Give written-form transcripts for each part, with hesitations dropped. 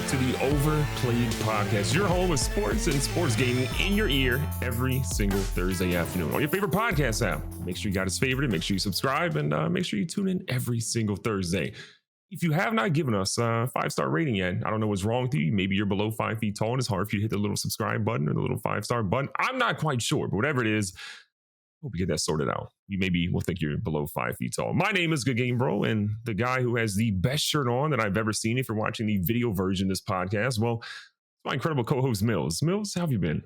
to the Overplayed podcast, your home with sports and sports gaming in your ear every single Thursday afternoon on your favorite podcast app. Make sure you got us favorited, make sure you subscribe, and make sure you tune in every single Thursday. If you have not given us a 5-star rating yet, I don't know what's wrong with you. Maybe you're below 5 feet tall and it's hard for you to hit the little subscribe button or the little 5-star button. I'm not quite sure, but whatever it is, hope you get that sorted out. Maybe we'll think you're below 5 feet tall. My name is GoodGameBro, and the guy who has the best shirt on that I've ever seen, if you're watching the video version of this podcast, well, it's my incredible co-host, Mills. Mills, how have you been?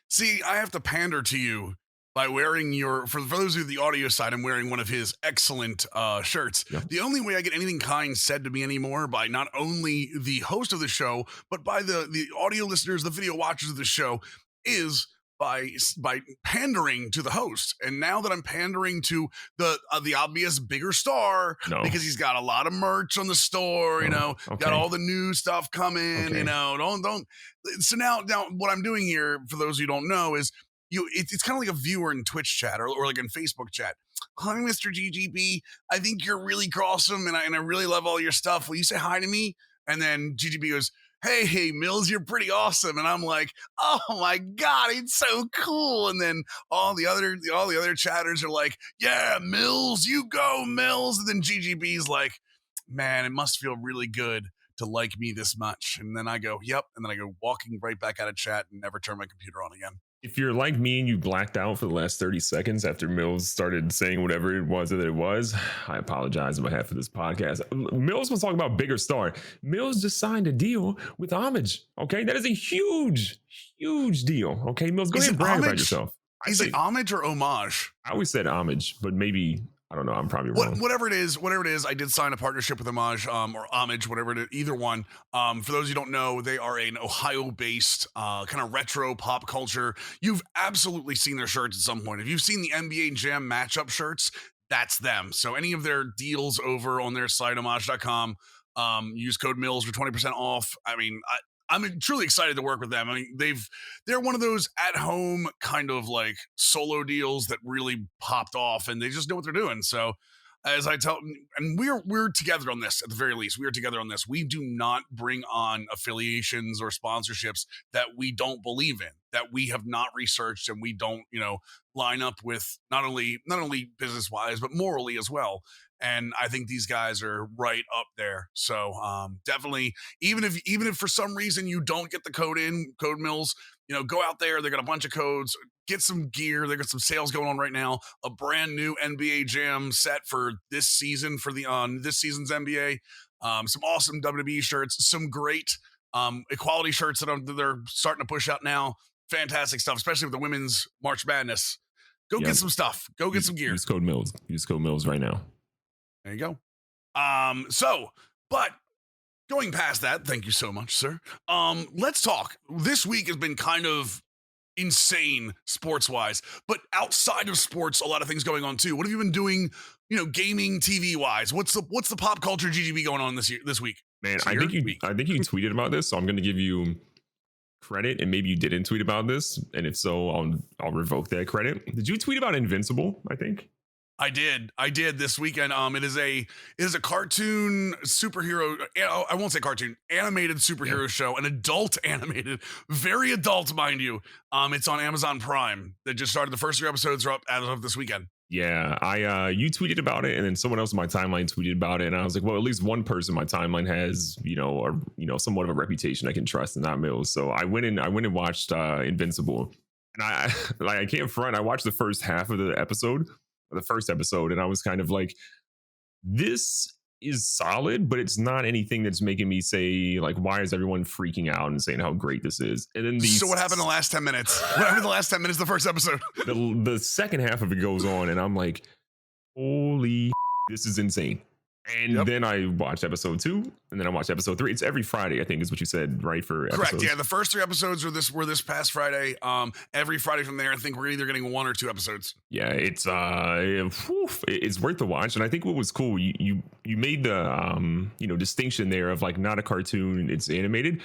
See, I have to pander to you by wearing for those of the audio side, I'm wearing one of his excellent shirts. Yep. The only way I get anything kind said to me anymore by not only the host of the show, but by the audio listeners, the video watchers of the show, is by pandering to the host. And now that I'm pandering to the obvious bigger star, because he's got a lot of merch on the store, got all the new stuff coming, don't. So now what I'm doing here, for those who don't know, is it's kind of like a viewer in Twitch chat or like in Facebook chat. Hi, Mr. GGB. I think you're really awesome, and I really love all your stuff. Will you say hi to me? And then GGB goes, Hey, Mills, you're pretty awesome. And I'm like, oh my God, it's so cool. And then all the other chatters are like, yeah, Mills, you go, Mills. And then GGB's like, man, it must feel really good to like me this much. And then I go, yep. And then I go walking right back out of chat and never turn my computer on again. If you're like me and you blacked out for the last 30 seconds after Mills started saying whatever it was that it was, I apologize on behalf of this podcast. Mills was talking about bigger star. Mills just signed a deal with Homage. Okay, that is a huge, huge deal. Okay, Mills, go ahead and brag about yourself. Is it homage or homage? I always said homage, but maybe, I don't know, I'm probably wrong. Whatever it is, I did sign a partnership with Homage, or Homage, whatever it is, either one. For those who don't know, they are an Ohio-based kind of retro pop culture. You've absolutely seen their shirts at some point. If you've seen the NBA Jam matchup shirts, that's them. So any of their deals over on their site, homage.com, use code Mills for 20% off. I mean, I'm truly excited to work with them. I mean, they're one of those at-home kind of like solo deals that really popped off, and they just know what they're doing. So, as I tell, and we're together on this at the very least. We are together on this. We do not bring on affiliations or sponsorships that we don't believe in, that we have not researched, and we don't, line up with not only business-wise but morally as well. And I think these guys are right up there. So definitely, even if for some reason you don't get the code Mills, go out there. They got a bunch of codes. Get some gear. They got some sales going on right now. A brand new NBA Jam set for this season for this season's NBA. Some awesome WWE shirts. Some great equality shirts that they're starting to push out now. Fantastic stuff, especially with the women's March Madness. Go get some stuff. Go get some gear. Use code Mills. Use code Mills right now. There you go. But going past that, thank you so much, sir. Let's talk. This week has been kind of insane sports-wise, but outside of sports, a lot of things going on too. What have you been doing, gaming, TV-wise? What's the pop culture GGB going on this week? Man, I think you tweeted about this, so I'm going to give you credit, and maybe you didn't tweet about this, and if so, I'll revoke that credit. Did you tweet about Invincible? I think I did this weekend. It is a cartoon superhero. I won't say cartoon, animated superhero show, an adult animated, very adult, mind you. It's on Amazon Prime. That just started. The first 3 episodes are up as of this weekend. Yeah, you tweeted about it, and then someone else in my timeline tweeted about it, and I was like, well, at least one person in my timeline has, somewhat of a reputation I can trust, and not Mills. So I went and watched Invincible, and I can't front. I watched the first half of the first episode, and I was kind of like, this is solid, but it's not anything that's making me say, like, why is everyone freaking out and saying how great this is? And then so what happened in the last 10 minutes? What happened in the last 10 minutes of the first episode? The second half of it goes on, and I'm like, holy, this is insane. And then I watched episode 2, and then I watched episode 3. It's every Friday, I think, is what you said, right? For correct. Episodes. Yeah, the first 3 episodes were this past Friday. Every Friday from there, I think we're either getting 1 or 2 episodes. Yeah, it's worth the watch. And I think what was cool, you made the distinction there of like not a cartoon, it's animated.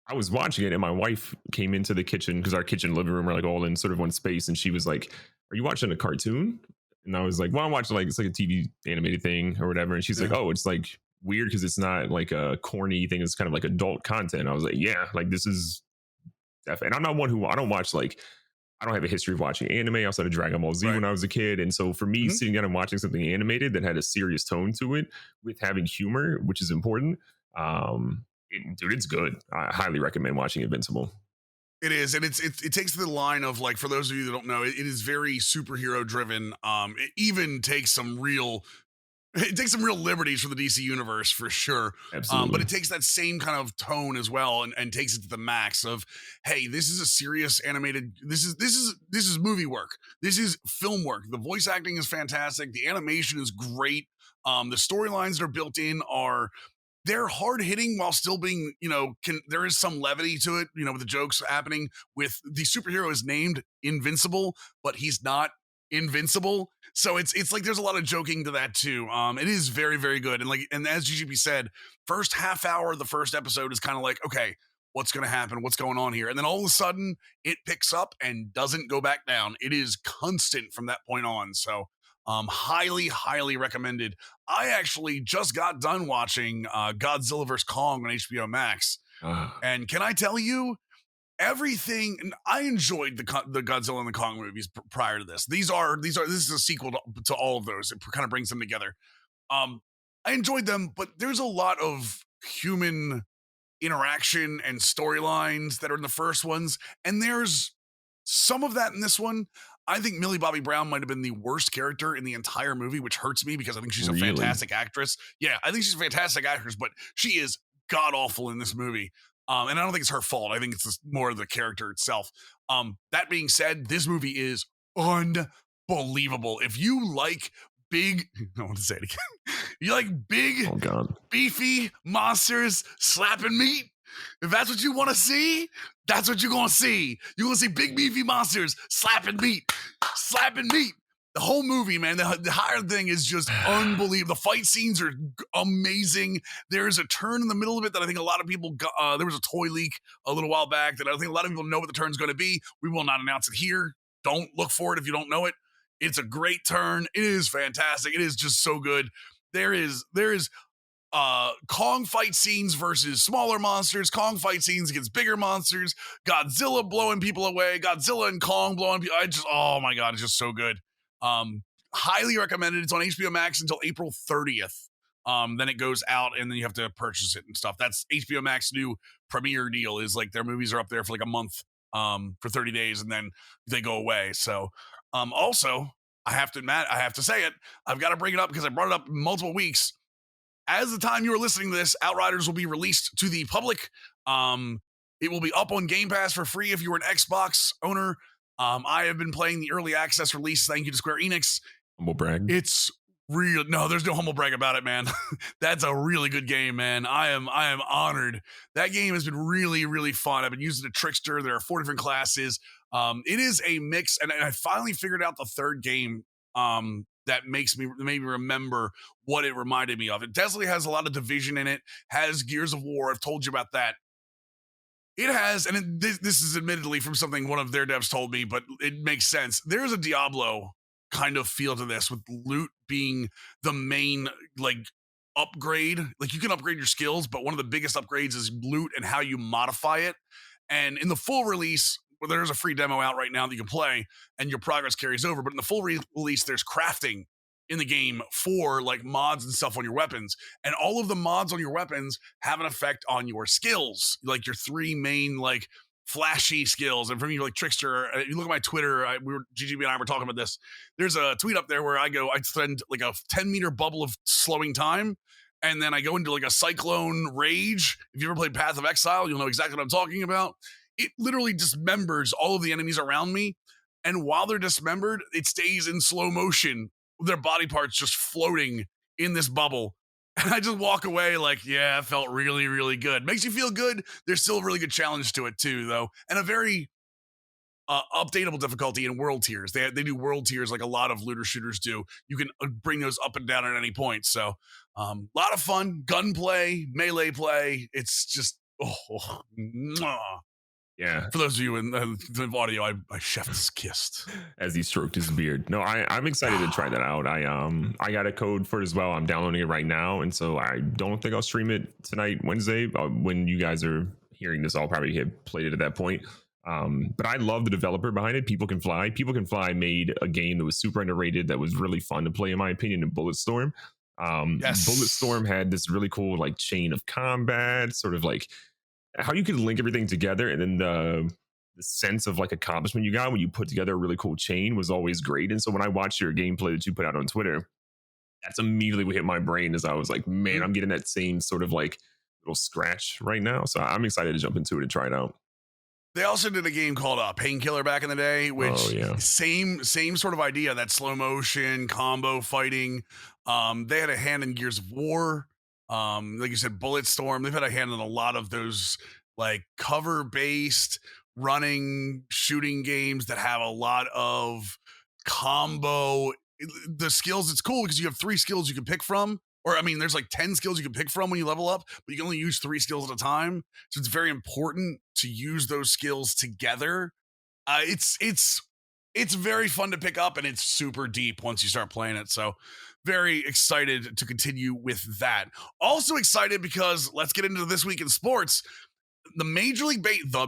I was watching it, and my wife came into the kitchen, because our kitchen and living room are like all in sort of one space, and she was like, "Are you watching a cartoon?" And I was like, well, I'm watching it's like a TV animated thing or whatever. And she's like, oh, it's like weird because it's not like a corny thing. It's kind of like adult content. I was like, yeah, like this is. And I'm not one who I don't watch like I don't have a history of watching anime outside of Dragon Ball Z Right. when I was a kid. And so for me, Mhm. sitting down and watching something animated that had a serious tone to it with having humor, which is important, dude, it's good. I highly recommend watching Invincible. It is, and it takes the line of like for those of you that don't know, it is very superhero driven. It even takes some real it takes some real liberties for the DC universe for sure. But Absolutely. it takes that same kind of tone as well and takes it to the max of, hey, this is a serious animated, this is movie work. This is film work. The voice acting is fantastic. The animation is great. The storylines that are built in are they're hard hitting while still being, there is some levity to it, with the jokes happening with the superhero is named Invincible, but he's not invincible. So it's like there's a lot of joking to that too. It is very, very good. And as GGP said, first half hour of the first episode is kind of like, okay, what's gonna happen? What's going on here? And then all of a sudden it picks up and doesn't go back down. It is constant from that point on. So highly, highly recommended. I actually just got done watching Godzilla vs. Kong on HBO Max. Ah, And can I tell you, everything I enjoyed the Godzilla and the Kong movies prior to this. This is a sequel to all of those. It kind of brings them together. Um, I enjoyed them, but there's a lot of human interaction and storylines that are in the first ones, and there's some of that in this one. I think Millie Bobby Brown might have been the worst character in the entire movie, which hurts me because I think she's a really? fantastic actress. Yeah, I think she's a fantastic actress, but she is god awful in this movie. And I don't think it's her fault. I think it's just more of the character itself. That being said, this movie is unbelievable. If you like big, I want to say it again. You like big Oh God. beefy monsters slapping meat. If that's what you want to see, that's what you're gonna see. You're gonna see big beefy monsters slapping meat, slapping meat. The whole movie, man, the entire thing is just unbelievable. The fight scenes are amazing. There's a turn in the middle of it that I think a lot of people got. There was a toy leak a little while back that I think a lot of people know what the turn's going to be. We will not announce it here. Don't look for it if you don't know it. It's a great turn. It is fantastic. It is just so good. There is Kong fight scenes versus smaller monsters, Kong fight scenes against bigger monsters, Godzilla blowing people away, Godzilla and Kong blowing people. Oh my God, it's just so good. Highly recommended. It's on HBO Max until April 30th. Then it goes out and then you have to purchase it and stuff. That's HBO Max new premiere deal is like their movies are up there for like a month, for 30 days and then they go away. So, also, I have to, Matt, I have to say it. I've got to bring it up because I brought it up multiple weeks as the time you are listening to this, Outriders will be released to the public. It will be up on Game Pass for free if you're an Xbox owner. I have been playing the early access release. Thank you to Square Enix. Humble brag. It's real. No, there's no humble brag about it, man. That's a really good game, man. I am honored. That game has been really, really fun. I've been using a trickster. There are 4 different classes. It is a mix, and I finally figured out the third game. That made me remember what it reminded me of. It definitely has a lot of division in it, has Gears of War. I've told you about that. It has, and this is admittedly from something one of their devs told me, but it makes sense. There's a Diablo kind of feel to this with loot being the main like upgrade. Like you can upgrade your skills, but one of the biggest upgrades is loot and how you modify it. And in the full release, well, there's a free demo out right now that you can play and your progress carries over. But in the full release, there's crafting in the game for like mods and stuff on your weapons. And all of the mods on your weapons have an effect on your skills, like your 3 main, like flashy skills. And for me, like Trickster, you look at my Twitter, GGB and I were talking about this. There's a tweet up there where I spend like a 10-meter bubble of slowing time. And then I go into like a cyclone rage. If you ever played Path of Exile, you'll know exactly what I'm talking about. It literally dismembers all of the enemies around me. And while they're dismembered, it stays in slow motion, with their body parts just floating in this bubble. And I just walk away like, yeah, it felt really, really good. Makes you feel good. There's still a really good challenge to it too, though. And a very updatable difficulty in world tiers. They do world tiers like a lot of looter shooters do. You can bring those up and down at any point. So a lot of fun, gunplay, melee play. It's just, mwah. Yeah. For those of you in the audio, I chef's kissed. As he stroked his beard. No, I'm excited to try that out. I got a code for it as well. I'm downloading it right now, and so I don't think I'll stream it tonight, Wednesday. When you guys are hearing this, I'll probably have played it at that point. But I love the developer behind it. People Can Fly. People Can Fly made a game that was super underrated, that was really fun to play, in my opinion, in Bulletstorm. Yes. Bulletstorm had this really cool like chain of combat, sort of like how you could link everything together, and then the sense of like accomplishment you got when you put together a really cool chain was always great. And so when I watched your gameplay that you put out on Twitter, that's immediately what hit my brain, as I was like, man, I'm getting that same sort of like little scratch right now. So I'm excited to jump into it and try it out. They also did a game called Painkiller back in the day, which same sort of idea, that slow motion combo fighting. They had a hand in Gears of War. Like you said, Bulletstorm. They've had a hand in a lot of those like cover based running shooting games that have a lot of combo. The skills, it's cool because you have 3 skills you can pick from. Or, I mean, there's like 10 skills you can pick from when you level up, but you can only use 3 skills at a time. So it's very important to use those skills together. It's very fun to pick up, and it's super deep once you start playing it. So very excited to continue with that. Also excited because let's get into this week in sports. The Major League Baseball.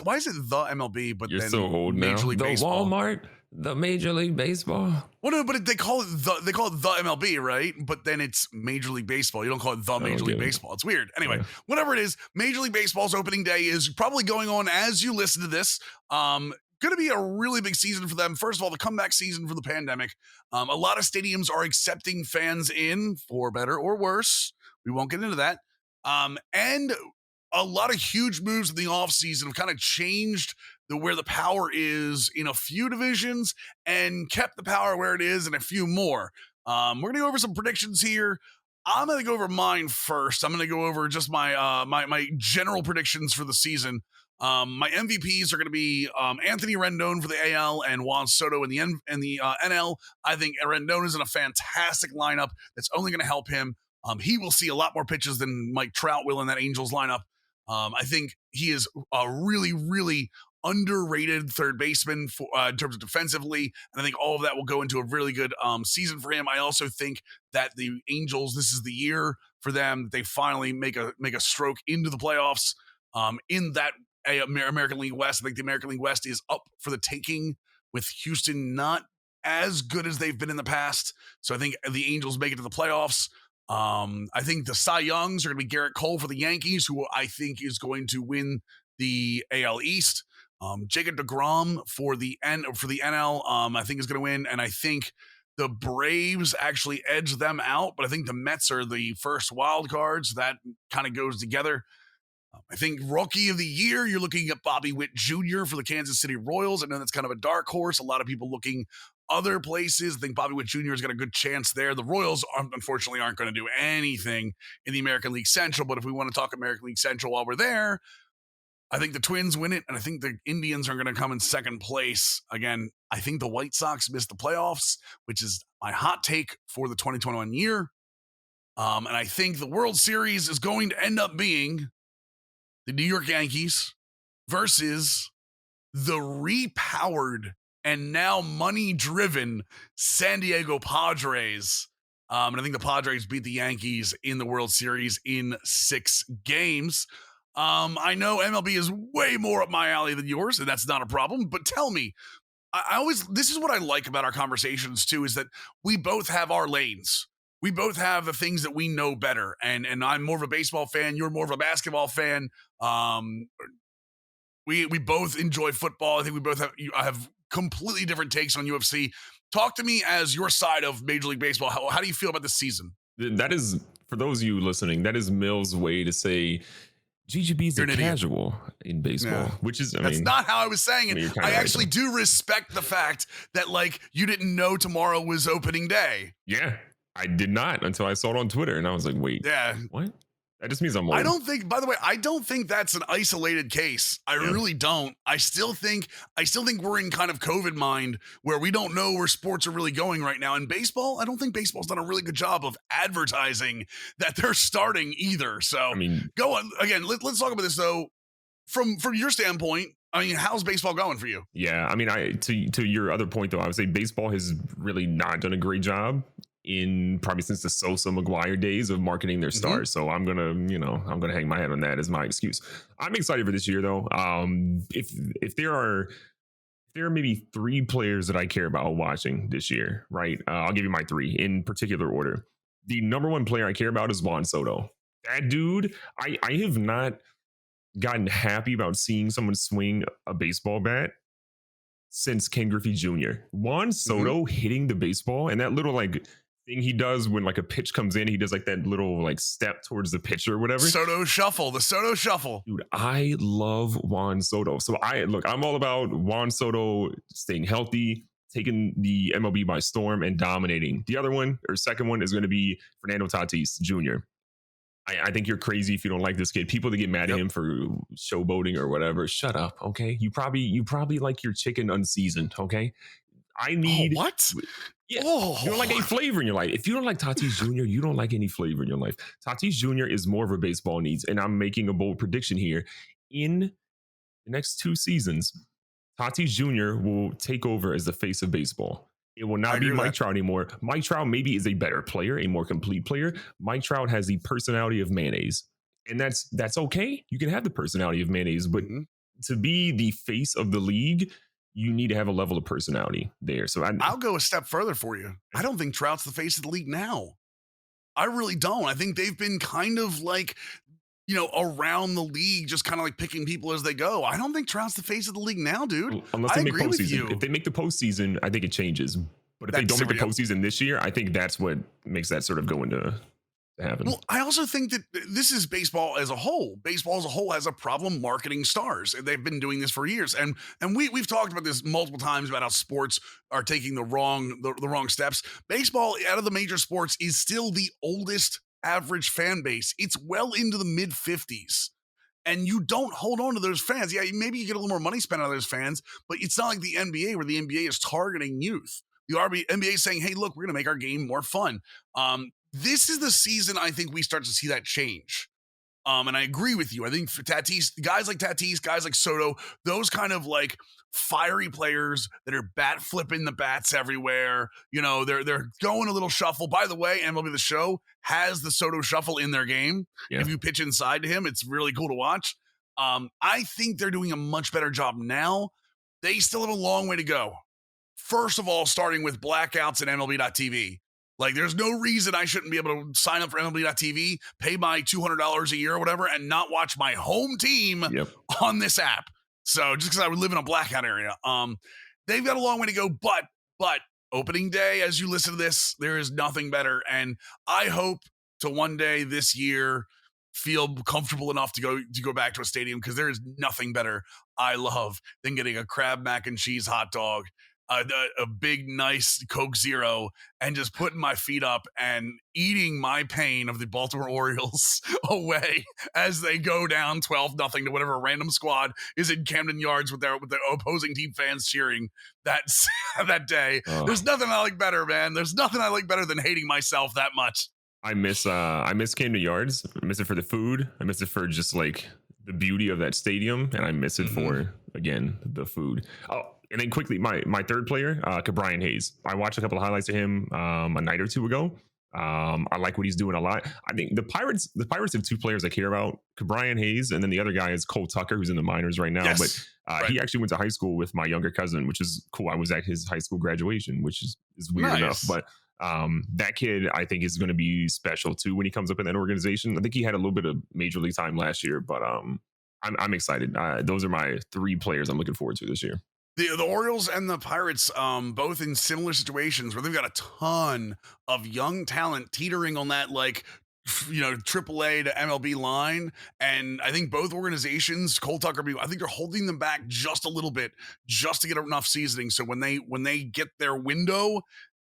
Why is it the MLB? But you're then so old now. Major League Baseball. Walmart, the Major League Baseball. Well, no, but they call it the MLB, right? But then it's Major League Baseball. You don't call it the Major League Baseball. It's weird. Anyway, whatever it is, Major League Baseball's opening day is probably going on as you listen to this. Going to be a really big season for them. First of all, the comeback season for the pandemic. A lot of stadiums are accepting fans in, for better or worse. We won't get into that. And a lot of huge moves in the offseason have kind of changed where the power is in a few divisions and kept the power where it is in a few more. We're going to go over some predictions here. I'm going to go over mine first. I'm going to go over just my my general predictions for the season. My MVPs are going to be Anthony Rendon for the AL and Juan Soto in the NL. I think Rendon is in a fantastic lineup that's only going to help him. He will see a lot more pitches than Mike Trout will in that Angels lineup. I think he is a really, really underrated third baseman in terms of defensively, and I think all of that will go into a really good season for him. I also think that the Angels, this is the year for them. They finally make a stroke into the playoffs in that American League West. I think the American League West is up for the taking, with Houston not as good as they've been in the past. So I think the Angels make it to the playoffs. I think the Cy Youngs are going to be Garrett Cole for the Yankees, who I think is going to win the AL East. Jacob deGrom for the NL, I think is going to win, and I think the Braves actually edge them out, but I think the Mets are the first wild cards. That kind of goes together. I think Rookie of the Year, you're looking at Bobby Witt Jr. for the Kansas City Royals. I know that's kind of a dark horse. A lot of people looking other places. I think Bobby Witt Jr. has got a good chance there. The Royals, unfortunately, aren't going to do anything in the American League Central, but if we want to talk American League Central while we're there, I think the Twins win it, and I think the Indians are going to come in second place. Again, I think the White Sox missed the playoffs, which is my hot take for the 2021 year. And I think the World Series is going to end up being the New York Yankees versus the repowered and now money-driven San Diego Padres. And I think the Padres beat the Yankees in the World Series in 6 games. I know MLB is way more up my alley than yours, and that's not a problem. But tell me, this is what I like about our conversations too, is that we both have our lanes. We both have the things that we know better. And I'm more of a baseball fan. You're more of a basketball fan. We both enjoy football. I think we both have completely different takes on UFC. Talk to me as your side of Major League Baseball. How do you feel about this season? That is, for those of you listening, that is Mills' way to say GGB's a casual in baseball, which is, that's not how I was saying it. I actually do respect the fact that, like, you didn't know tomorrow was opening day. Yeah, I did not until I saw it on Twitter, and I was like, wait, what? That just means I'm old. I don't think that's an isolated case. I really don't. I still think we're in kind of COVID mind where we don't know where sports are really going right now. And baseball, I don't think baseball's done a really good job of advertising that they're starting either. So go on. Again, let's talk about this though. from your standpoint, I mean, how's baseball going for you? Yeah, I mean, to your other point though, I would say baseball has really not done a great job in probably since the Sosa McGuire days of marketing their Hmm. stars. So I'm gonna hang my head on that as my excuse. I'm excited for this year though. If there are maybe three players that I care about watching this year, right? I'll give you my three in particular order. The number one player I care about is Juan Soto. That dude, I have not gotten happy about seeing someone swing a baseball bat since Ken Griffey Jr. Juan Hmm. Soto hitting the baseball and that little like thing he does when like a pitch comes in, he does like that little like step towards the pitcher or whatever. The Soto shuffle. Dude, I love Juan Soto. So I'm all about Juan Soto staying healthy, taking the MLB by storm, and dominating. The other one or second one is going to be Fernando Tatis Jr. I think you're crazy if you don't like this kid. People that get mad at Yep. him for showboating or whatever, shut up, okay? You probably like your chicken unseasoned, okay? I Oh, need what? yeah. You don't like any Oh, flavor in your life. If you don't like Tatis Jr., you don't like any flavor in your life. Tatis Jr. is more of a baseball needs, and I'm making a bold prediction here. In the next 2 seasons, Tatis Jr. will take over as the face of baseball. It will I not be agree with Mike that. Trout anymore. Mike Trout maybe is a better player, a more complete player. Mike Trout has the personality of mayonnaise, and that's okay. You can have the personality of mayonnaise, but Mhm. to be the face of the league, you need to have a level of personality there. So I'll go a step further for you. I don't think Trout's the face of the league now. I really don't. I think they've been kind of like, around the league, just kind of like picking people as they go. I don't think Trout's the face of the league now, dude. unless I they make agree with postseason. If you. they make the postseason, I think it changes. But if they That's don't make the yeah. postseason this year, I think that's what makes that sort of go into to happen. Well, I also think that this is baseball as a whole. Baseball as a whole has a problem marketing stars. They've been doing this for years, and we've talked about this multiple times about how sports are taking the wrong steps. Baseball, out of the major sports, is still the oldest average fan base. It's well into the mid 50s. And you don't hold on to those fans. Yeah, maybe you get a little more money spent on those fans, but it's not like the NBA where the NBA is targeting youth. The NBA is saying, hey, look, we're going to make our game more fun. This is the season I think we start to see that change. And I agree with you. I think for guys like Tatis, guys like Soto, those kind of like fiery players that are bat flipping the bats everywhere. They're going a little shuffle. By the way, MLB The Show has the Soto shuffle in their game. Yeah. If you pitch inside to him, it's really cool to watch. I think they're doing a much better job now. They still have a long way to go. First of all, starting with blackouts at MLB.TV. Like, there's no reason I shouldn't be able to sign up for MLB.TV, pay my $200 a year or whatever, and not watch my home team Yep. on this app. So just because I would live in a blackout area, they've got a long way to go. But opening day, as you listen to this, there is nothing better. And I hope to one day this year feel comfortable enough to go back to a stadium, because there is nothing better I love than getting a crab mac and cheese hot dog, a big nice Coke Zero, and just putting my feet up and eating my pain of the Baltimore Orioles away as they go down 12-0 to whatever random squad is in Camden Yards with their opposing team fans cheering that day. Oh. There's nothing I like better, man. There's nothing I like better than hating myself that much. I miss Camden Yards. I miss it for the food. I miss it for just like the beauty of that stadium, and I miss it for again the food. Oh, and then quickly, my third player, Brian Hayes. I watched a couple of highlights of him a night or two ago. I like what he's doing a lot. I think the Pirates have two players I care about: Brian Hayes, and then the other guy is Cole Tucker, who's in the minors right now. Yes. But Right. he actually went to high school with my younger cousin, which is cool. I was at his high school graduation, which is weird Nice. enough, but. That kid, I think, is going to be special too when he comes up in that organization. I think he had a little bit of major league time last year, but I'm excited. Those are my three players I'm looking forward to this year. The Orioles and the Pirates, both in similar situations where they've got a ton of young talent teetering on that, like, AAA to MLB line. And I think both organizations, Cole Tucker, I think they're holding them back just a little bit, just to get enough seasoning. So when they get their window,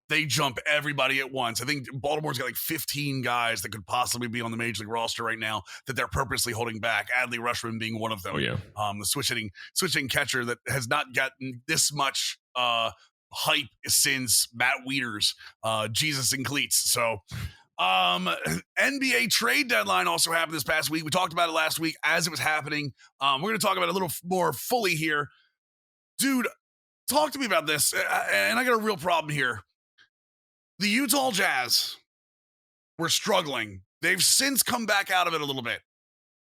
they jump everybody at once. I think Baltimore's got like 15 guys that could possibly be on the major league roster right now that they're purposely holding back. Adley Rutschman being one of them. Oh yeah, the switching catcher that has not gotten this much hype since Matt Wieters, Jesus in cleats. So NBA trade deadline also happened this past week. We talked about it last week as it was happening. We're going to talk about it a little more fully here. Dude, talk to me about this. And I got a real problem here. The Utah Jazz were struggling. They've since come back out of it a little bit.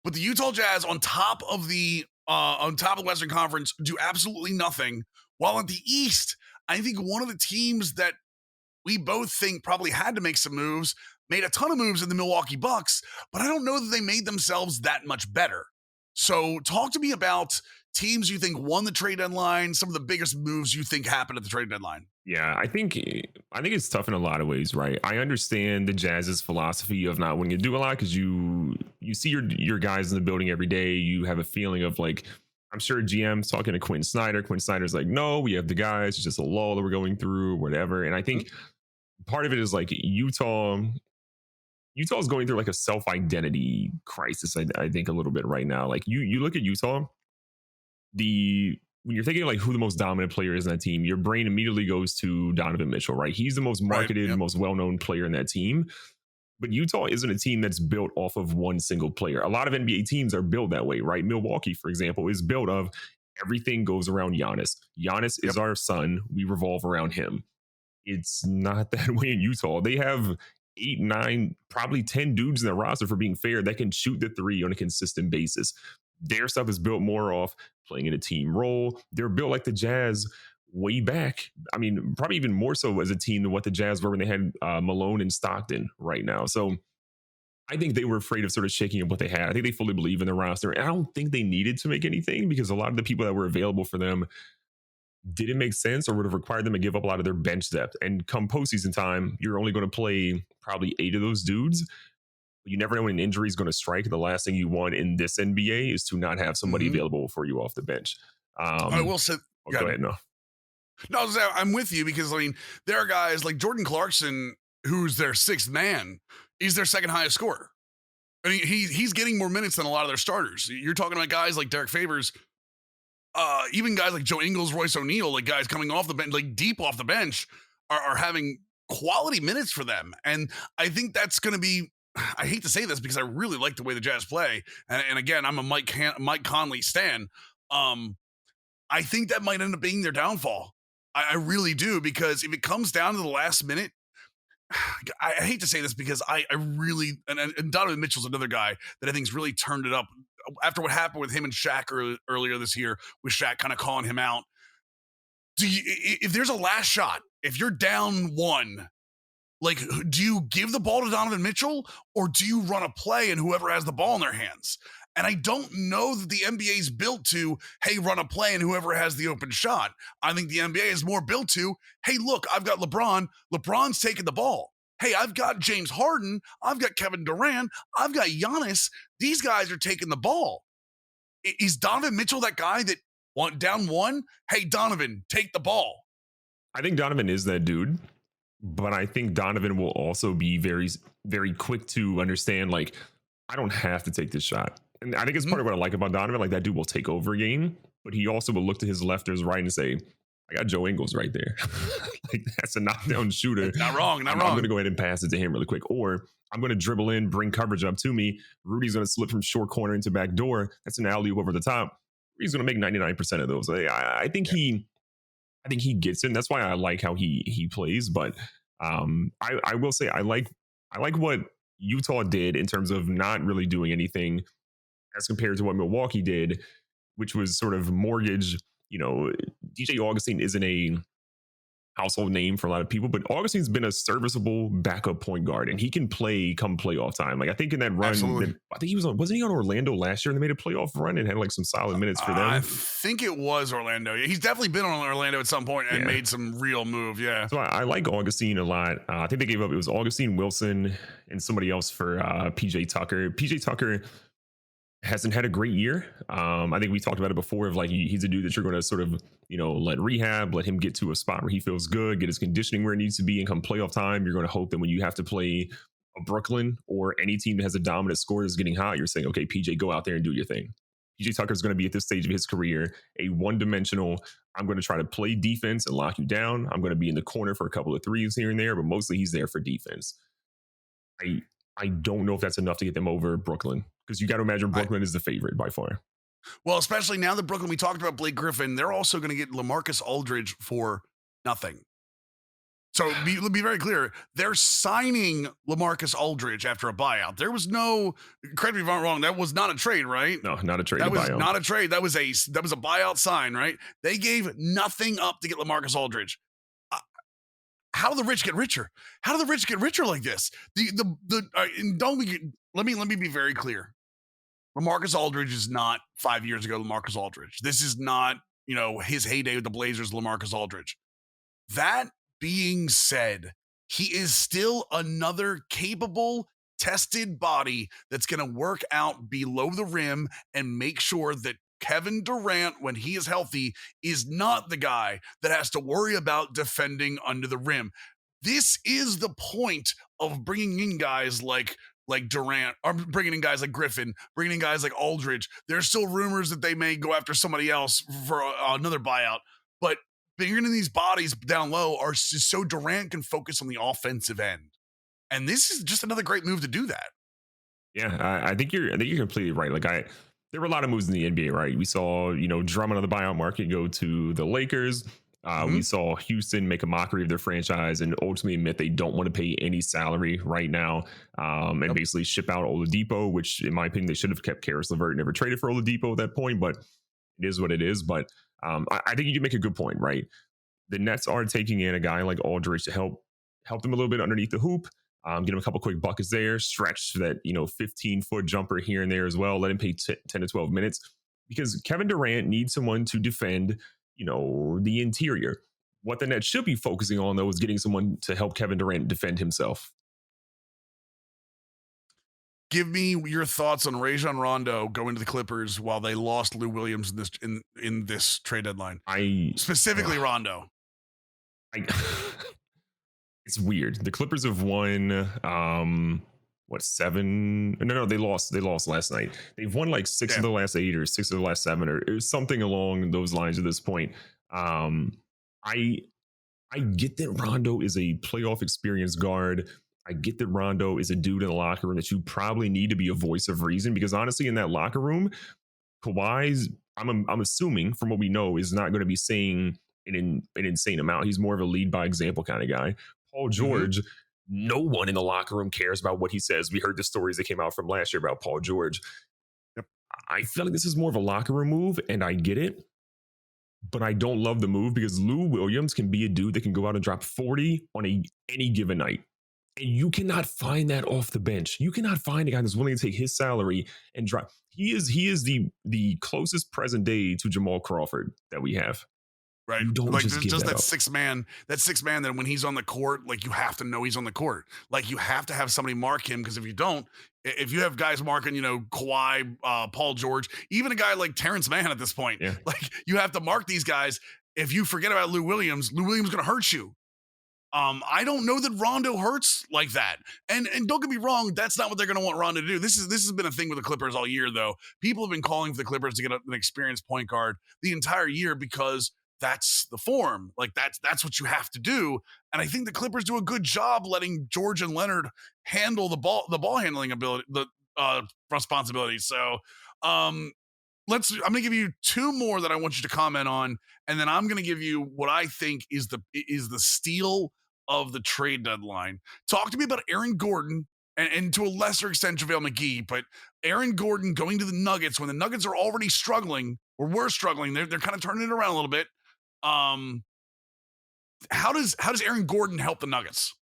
But the Utah Jazz on top of the Western Conference do absolutely nothing. While at the East, I think one of the teams that we both think probably had to make some moves, made a ton of moves in the Milwaukee Bucks, but I don't know that they made themselves that much better. So talk to me about teams you think won the trade deadline, some of the biggest moves you think happened at the trade deadline. Yeah, I think it's tough in a lot of ways, right? I understand the Jazz's philosophy of not wanting to do a lot because you see your guys in the building every day. You have a feeling of like, I'm sure GM's talking to Quinn Snyder. Quinn Snyder's like, no, we have the guys. It's just a lull that we're going through, whatever. And I think part of it is like Utah's going through like a self-identity crisis, I think a little bit right now. Like you look at Utah, when you're thinking like who the most dominant player is in that team, your brain immediately goes to Donovan Mitchell, right? He's the most marketed, most well-known player in that team. But Utah isn't a team that's built off of one single player. A lot of NBA teams are built that way, right? Milwaukee, for example, is built of everything goes around Giannis. Giannis is our son. We revolve around him. It's not that way in Utah. They have 8, 9, probably 10 dudes in their roster, for being fair, that can shoot the three on a consistent basis. Their stuff is built more off playing in a team role. They're built like the Jazz way back. I mean, probably even more so as a team than what the Jazz were when they had Malone and Stockton right now. So I think they were afraid of sort of shaking up what they had. I think they fully believe in the roster. And I don't think they needed to make anything because a lot of the people that were available for them didn't make sense or would have required them to give up a lot of their bench depth. And come postseason time, you're only going to play probably 8 of those dudes. You never know when an injury is going to strike. The last thing you want in this NBA is to not have somebody available for you off the bench. I will say, go ahead. No, I'm with you because, I mean, there are guys like Jordan Clarkson, who's their 6th man. He's their 2nd highest scorer. I mean, he's getting more minutes than a lot of their starters. You're talking about guys like Derek Favors, even guys like Joe Ingles, Royce O'Neal, like guys coming off the bench, like deep off the bench, are having quality minutes for them. And I think that's going to be, I hate to say this because I really like the way the Jazz play. And again, I'm a Mike Conley stan. I think that might end up being their downfall. I really do, because if it comes down to the last minute, I hate to say this because I really, and Donovan Mitchell's another guy that I think's really turned it up after what happened with him and Shaq earlier this year, with Shaq kind of calling him out. If there's a last shot, if you're down 1, like, do you give the ball to Donovan Mitchell or do you run a play and whoever has the ball in their hands? And I don't know that the NBA is built to, hey, run a play and whoever has the open shot. I think the NBA is more built to, hey, look, I've got LeBron. LeBron's taking the ball. Hey, I've got James Harden. I've got Kevin Durant. I've got Giannis. These guys are taking the ball. Is Donovan Mitchell that guy that down 1? Hey, Donovan, take the ball. I think Donovan is that dude. But I think Donovan will also be very, very quick to understand, like, I don't have to take this shot. And I think it's part of what I like about Donovan. Like, that dude will take over a game, but he also will look to his left or his right and say, I got Joe Ingles right there. Like, that's a knockdown shooter. Not wrong. I'm going to go ahead and pass it to him really quick. Or I'm going to dribble in, bring coverage up to me. Rudy's going to slip from short corner into back door. That's an alley-oop over the top. He's going to make 99% of those. I think he gets it. And that's why I like how he plays. But I will say I like what Utah did in terms of not really doing anything as compared to what Milwaukee did, which was sort of mortgage. DJ Augustine isn't a household name for a lot of people, but Augustine's been a serviceable backup point guard, and he can play come playoff time. Like, I think in that run, I think wasn't he on Orlando last year and they made a playoff run and had like some solid minutes for them? I think it was Orlando. He's definitely been on Orlando at some point and made some real move. Yeah. So I like Augustine a lot. I think they gave up, it was Augustine, Wilson, and somebody else for PJ Tucker. PJ Tucker hasn't had a great year. I think we talked about it before of like, he's a dude that you're going to sort of, let rehab, let him get to a spot where he feels good, get his conditioning where it needs to be, and come playoff time, you're going to hope that when you have to play a Brooklyn or any team that has a dominant scorer that's getting hot, you're saying, okay, PJ, go out there and do your thing. PJ Tucker's going to be at this stage of his career a one-dimensional, I'm going to try to play defense and lock you down. I'm going to be in the corner for a couple of threes here and there, but mostly he's there for defense. I I don't know if that's enough to get them over Brooklyn, because you got to imagine I, Brooklyn is the favorite by far. well, especially now that Brooklyn, we talked about Blake Griffin, they're also going to get LaMarcus Aldridge for nothing. So be very clear. They're signing LaMarcus Aldridge after a buyout. There was no, correct me if I'm wrong, that was not a trade, right? No, not a trade. That To was buyout. not a trade. That was a buyout sign, right? They gave nothing up to get LaMarcus Aldridge. Uh, how do the rich get richer? How do the rich get richer like this? And don't we let me be very clear. LaMarcus Aldridge is not 5 years ago LaMarcus Aldridge. This is not, his heyday with the Blazers, LaMarcus Aldridge. That being said, he is still another capable, tested body that's going to work out below the rim and make sure that Kevin Durant, when he is healthy, is not the guy that has to worry about defending under the rim. This is the point of bringing in guys like Durant, or bringing in guys like Griffin, bringing in guys like Aldridge. There's still rumors that they may go after somebody else for another buyout, but bringing in these bodies down low are just so Durant can focus on the offensive end. And this is just another great move to do that. Yeah, I think you're completely right. Like there were a lot of moves in the NBA, right? We saw, Drummond on the buyout market go to the Lakers. We saw Houston make a mockery of their franchise and ultimately admit they don't want to pay any salary right now, and basically ship out Oladipo, which in my opinion, they should have kept Karis LeVert, never traded for Oladipo at that point, but it is what it is. But I think you do make a good point, right? The Nets are taking in a guy like Aldridge to help them a little bit underneath the hoop, get him a couple quick buckets there, stretch that 15-foot jumper here and there as well, let him play 10 to 12 minutes, because Kevin Durant needs someone to defend the interior. What the Nets should be focusing on, though, is getting someone to help Kevin Durant defend himself. Give me your thoughts on Rajon Rondo going to the Clippers while they lost Lou Williams in this trade deadline. Specifically Rondo. It's weird. The Clippers have won 7? No, they lost last night. They've won like 6 of the last 8 or 6 of the last 7 or something along those lines at this point. I get that Rondo is a playoff experienced guard. I get that Rondo is a dude in the locker room that you probably need to be a voice of reason, because honestly, in that locker room, Kawhi's, I'm assuming from what we know, is not going to be saying an insane amount. He's more of a lead by example kind of guy. Paul George, no one in the locker room cares about what he says. We heard the stories that came out from last year about Paul George. Yep. I feel like this is more of a locker room move, and I get it, but I don't love the move, because Lou Williams can be a dude that can go out and drop 40 on any given night. And you cannot find that off the bench. You cannot find a guy that's willing to take his salary and drop. He is the closest present day to Jamal Crawford that we have. Right. You don't like just give that up. six man that when he's on the court, like you have to know he's on the court. Like you have to have somebody mark him, because if you don't, if you have guys marking, Kawhi, Paul George, even a guy like Terrence Mann at this point, like you have to mark these guys. If you forget about Lou Williams is going to hurt you. I don't know that Rondo hurts like that. And don't get me wrong, that's not what they're going to want Rondo to do. This has been a thing with the Clippers all year, though. People have been calling for the Clippers to get an experienced point guard the entire year, because that's the form. Like that's what you have to do. And I think the Clippers do a good job letting George and Leonard handle the ball handling ability, the responsibility. So I'm going to give you 2 more that I want you to comment on, and then I'm going to give you what I think is the steal of the trade deadline. Talk to me about Aaron Gordon and to a lesser extent JaVale McGee, but Aaron Gordon going to the Nuggets when the Nuggets are already struggling, or were struggling. They're kind of turning it around a little bit. How does Aaron Gordon help the Nuggets?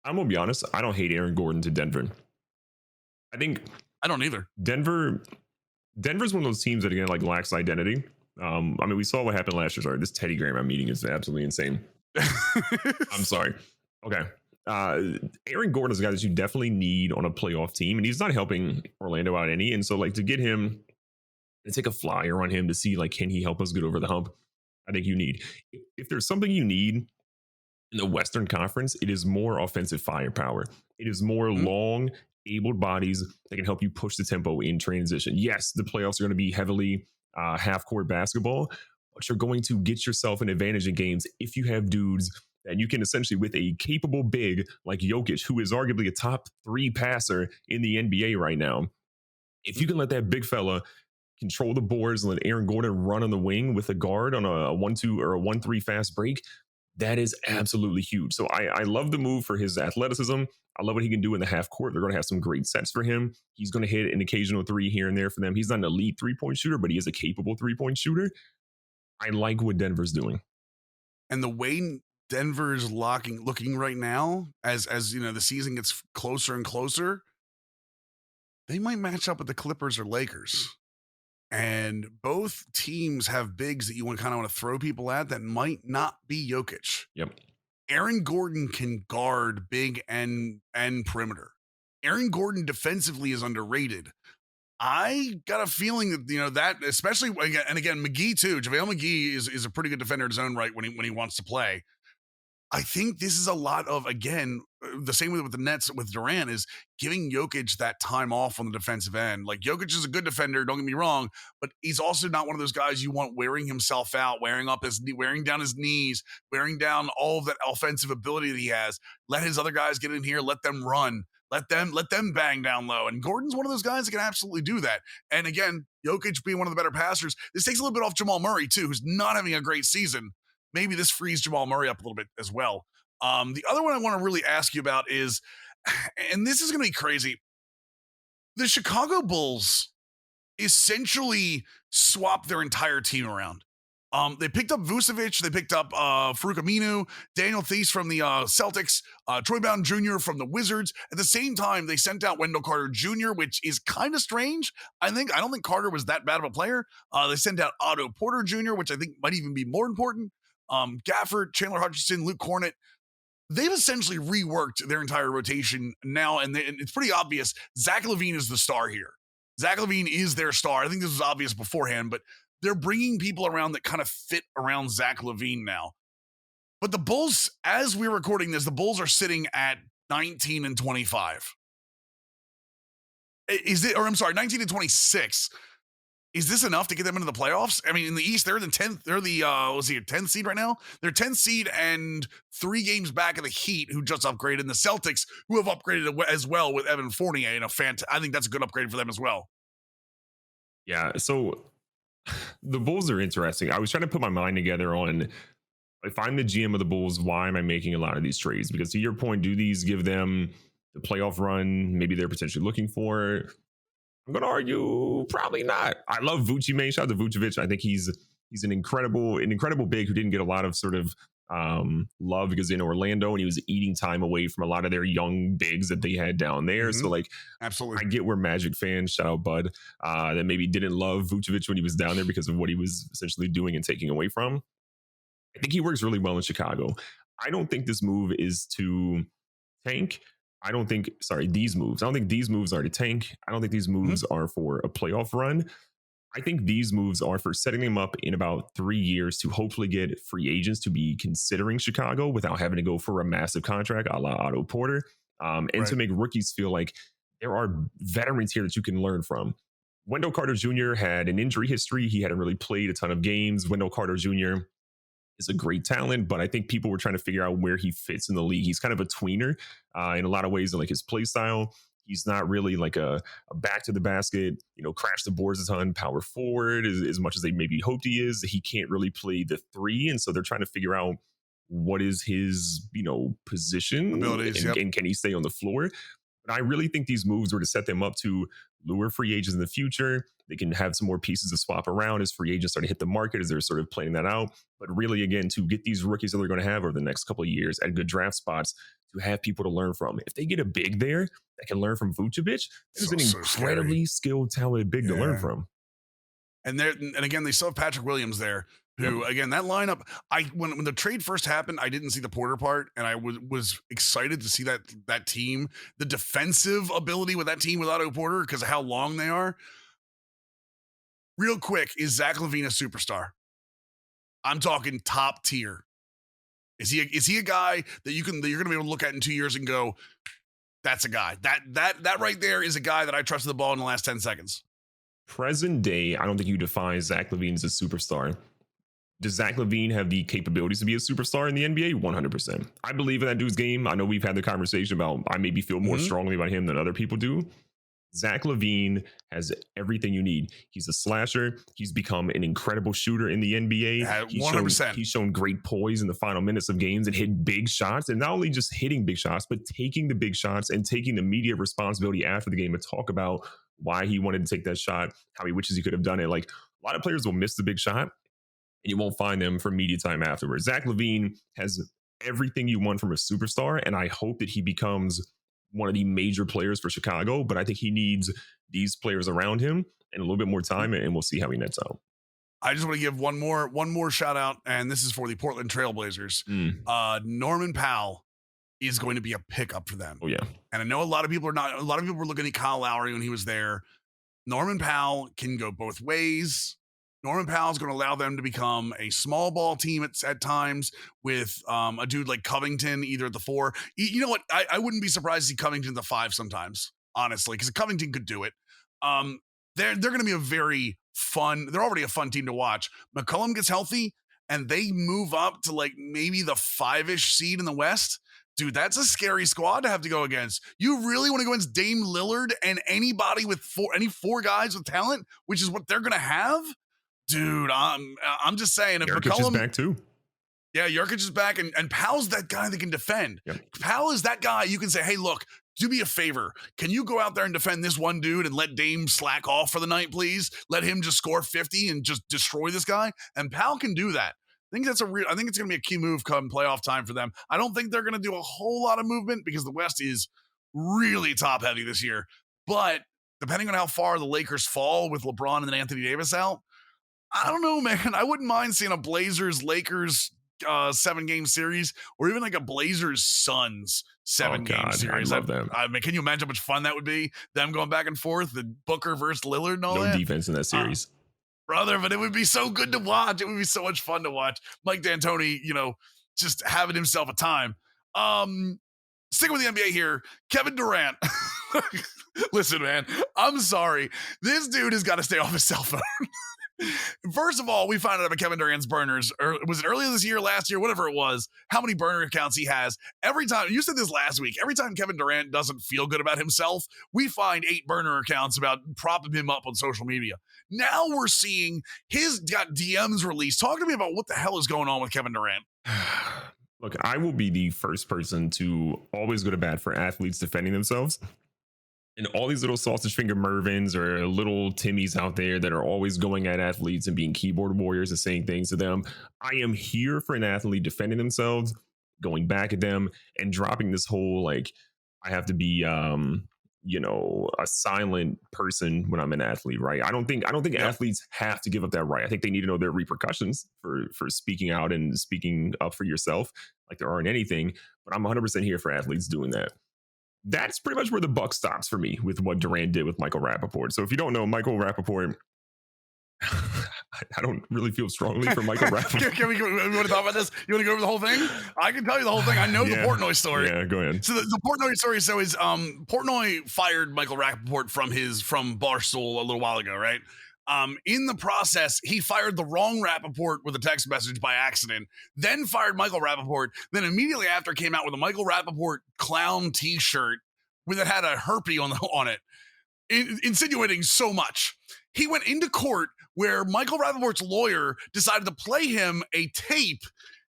I'm gonna be honest. I don't hate Aaron Gordon to Denver. I don't either. Denver's one of those teams that, again, like, lacks identity. We saw what happened last year. Sorry, this Teddy Graham I'm meeting is absolutely insane. I'm sorry. Okay. Aaron Gordon is a guy that you definitely need on a playoff team, and he's not helping Orlando out any. And so, like, to get him and take a flyer on him to see, like, can he help us get over the hump? I think you need. If there's something you need in the Western Conference, it is more offensive firepower. It is more long, abled bodies that can help you push the tempo in transition. Yes, the playoffs are going to be heavily half-court basketball, but you're going to get yourself an advantage in games if you have dudes that you can essentially, with a capable big like Jokic, who is arguably a top 3 passer in the NBA right now, if you can let that big fella control the boards and let Aaron Gordon run on the wing with a guard on a 1-2 or a 1-3 fast break, that is absolutely huge. So I love the move for his athleticism. I love what he can do in the half court. They're going to have some great sets for him. He's going to hit an occasional three here and there for them. He's not an elite 3-point shooter, but he is a capable 3-point shooter. I like what Denver's doing. And the way Denver's looking right now, as the season gets closer and closer, they might match up with the Clippers or Lakers. And both teams have bigs that you kind of want to throw people at that might not be Jokic. Yep. Aaron Gordon can guard big and perimeter. Aaron Gordon defensively is underrated. I got a feeling that, that especially, and again, McGee too. JaVale McGee is a pretty good defender in his own right when he wants to play. I think this is a lot of, again, the same with the Nets with Durant, is giving Jokic that time off on the defensive end. Like, Jokic is a good defender, don't get me wrong, but he's also not one of those guys you want wearing himself out, wearing down his knees, wearing down all of that offensive ability that he has. Let his other guys get in here, let them run. Let them bang down low. And Gordon's one of those guys that can absolutely do that. And again, Jokic being one of the better passers, this takes a little bit off Jamal Murray too, who's not having a great season. Maybe this frees Jamal Murray up a little bit as well. The other one I want to really ask you about is, and this is going to be crazy, the Chicago Bulls essentially swapped their entire team around. They picked up Vucevic, they picked up Farouk Aminu, Daniel Theis from the Celtics, Troy Brown Jr. from the Wizards. At the same time, they sent out Wendell Carter Jr., which is kind of strange. I don't think Carter was that bad of a player. They sent out Otto Porter Jr., which I think might even be more important. Gafford, Chandler Hutchinson, Luke Cornett. They've essentially reworked their entire rotation now, and it's pretty obvious Zach LaVine is the star here. Zach LaVine is their star. I think this was obvious beforehand, but they're bringing people around that kind of fit around Zach LaVine now. But the Bulls, as we're recording this, the Bulls are sitting at 19-25. 19-26. Is this enough to get them into the playoffs? I mean, in the East, they're the 10th. They're the 10th seed right now. They're 10th seed and 3 games back of the Heat, who just upgraded, and the Celtics, who have upgraded as well with Evan Fournier. And I think that's a good upgrade for them as well. Yeah. So the Bulls are interesting. I was trying to put my mind together on, if I'm the GM of the Bulls, why am I making a lot of these trades? Because to your point, do these give them the playoff run maybe they're potentially looking for? I'm going to argue probably not. I love Vucci, man. Shout out to Vucevic. I think he's an incredible big who didn't get a lot of sort of love because in Orlando, and he was eating time away from a lot of their young bigs that they had down there. Mm-hmm. So like, absolutely, I get where Magic fans, shout out Bud, that maybe didn't love Vucevic when he was down there because of what he was essentially doing and taking away from. I think he works really well in Chicago. I don't think this move is to tank. These moves. I don't think these moves are to tank. I don't think these moves are for a playoff run. I think these moves are for setting them up in about 3 years to hopefully get free agents to be considering Chicago without having to go for a massive contract a la Otto Porter, and to make rookies feel like there are veterans here that you can learn from. Wendell Carter Jr. had an injury history. He hadn't really played a ton of games. Wendell Carter Jr. is a great talent, but I think people were trying to figure out where he fits in the league. He's kind of a tweener in a lot of ways in like his play style. He's not really like a back to the basket, crash the boards a ton, power forward as much as they maybe hoped he is. He can't really play the 3. And so they're trying to figure out what is his, position abilities, and can he stay on the floor? But I really think these moves were to set them up to lure free agents in the future. They can have some more pieces to swap around as free agents start to hit the market, as they're sort of planning that out. But really, again, to get these rookies that they're going to have over the next couple of years at good draft spots, to have people to learn from. If they get a big there that can learn from Vucevic, there's an incredibly skilled, talented big to learn from. And again, they still have Patrick Williams there, who, again, that lineup, when the trade first happened, I didn't see the Porter part, and I was excited to see that team, the defensive ability with that team with Otto Porter because of how long they are. Real quick, is Zach LaVine a superstar? I'm talking top tier. Is he a guy that you're going to be able to look at in 2 years and go, that's a guy. That right there is a guy that I trusted the ball in the last 10 seconds. Present day, I don't think you define Zach LaVine as a superstar. Does Zach LaVine have the capabilities to be a superstar in the NBA? 100%. I believe in that dude's game. I know we've had the conversation about I maybe feel more strongly about him than other people do. Zach LaVine has everything you need. He's a slasher. He's become an incredible shooter in the NBA. 100%. He's shown great poise in the final minutes of games and hit big shots. And not only just hitting big shots, but taking the big shots and taking the media responsibility after the game to talk about why he wanted to take that shot, how he wishes he could have done it. Like, a lot of players will miss the big shot and you won't find them for media time afterwards. Zach LaVine has everything you want from a superstar. And I hope that he becomes one of the major players for Chicago, but I think he needs these players around him and a little bit more time, and we'll see how he nets out. I just want to give one more shout out, and this is for the Portland Trailblazers. Norman Powell is going to be a pickup for them. Oh yeah, and I know a lot of people were looking at Kyle Lowry when he was there. Norman Powell can go both ways. Norman Powell is going to allow them to become a small ball team at times with a dude like Covington, either at the 4. You know what? I wouldn't be surprised to see Covington at the 5 sometimes, honestly, because Covington could do it. They're going to be a very fun. They're already a fun team to watch. McCollum gets healthy, and they move up to like maybe the 5-ish seed in the West. Dude, that's a scary squad to have to go against. You really want to go against Dame Lillard and anybody with any 4 guys with talent, which is what they're going to have? Dude, I'm just saying. If Jokic is back too. Yeah, Jokic is back, and Powell's that guy that can defend. Yep. Powell is that guy you can say, hey, look, do me a favor. Can you go out there and defend this one dude and let Dame slack off for the night, please? Let him just score 50 and just destroy this guy. And Powell can do that. I think it's going to be a key move come playoff time for them. I don't think they're going to do a whole lot of movement because the West is really top heavy this year. But depending on how far the Lakers fall with LeBron and then Anthony Davis out, I don't know, man. I wouldn't mind seeing a Blazers-Lakers 7-game series, or even like a Blazers-Suns 7-game series. I love them. I mean, can you imagine how much fun that would be? Them going back and forth, the Booker versus Lillard and all that. No defense in that series. Brother, but it would be so good to watch. It would be so much fun to watch. Mike D'Antoni, just having himself a time. Sticking with the NBA here, Kevin Durant. Listen, man, I'm sorry. This dude has got to stay off his cell phone. First of all, we found out about Kevin Durant's burners. Or was it earlier this year, last year, whatever it was, how many burner accounts he has. Every time, you said this last week, every time Kevin Durant doesn't feel good about himself, we find 8 burner accounts about propping him up on social media. Now we're seeing he's got DMs released. Talk to me about what the hell is going on with Kevin Durant. Look, I will be the first person to always go to bat for athletes defending themselves. And all these little sausage finger Mervins or little Timmys out there that are always going at athletes and being keyboard warriors and saying things to them. I am here for an athlete defending themselves, going back at them, and dropping this whole, like, I have to be, a silent person when I'm an athlete, right? I don't think athletes have to give up that right. I think they need to know their repercussions for speaking out and speaking up for yourself, like there aren't anything. But I'm 100% here for athletes doing that. That's pretty much where the buck stops for me with what Durant did with Michael Rappaport. So if you don't know, Michael Rappaport, I don't really feel strongly for Michael Rappaport. Can we want to talk about this? You want to go over the whole thing? I can tell you the whole thing. I know the Portnoy story. Yeah, go ahead. So the Portnoy story. So is Portnoy fired Michael Rappaport from Barstool a little while ago, right? In the process, he fired the wrong Rappaport with a text message by accident, then fired Michael Rappaport, then immediately after came out with a Michael Rappaport clown t-shirt that had a herpy on it, insinuating so much. He went into court where Michael Rappaport's lawyer decided to play him a tape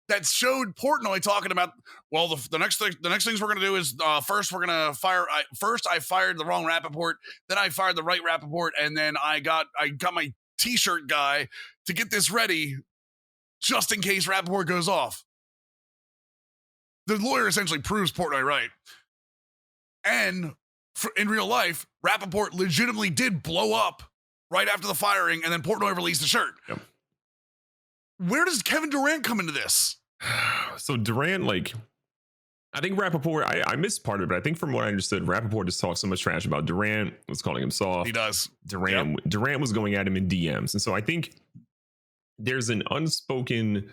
that showed Portnoy talking about, well, the next things we're going to do is first we're going to fire. I fired the wrong Rappaport, then I fired the right Rappaport, and then I got my t-shirt guy to get this ready just in case Rappaport goes off. The lawyer essentially proves Portnoy right. And in real life, Rappaport legitimately did blow up right after the firing, and then Portnoy released the shirt. Yep. Where does Kevin Durant come into this? So Durant, I think Rappaport, I missed part of it, but I think from what I understood, Rappaport just talked so much trash about Durant, was calling him soft. He does. Durant was going at him in DMs. And so I think there's an unspoken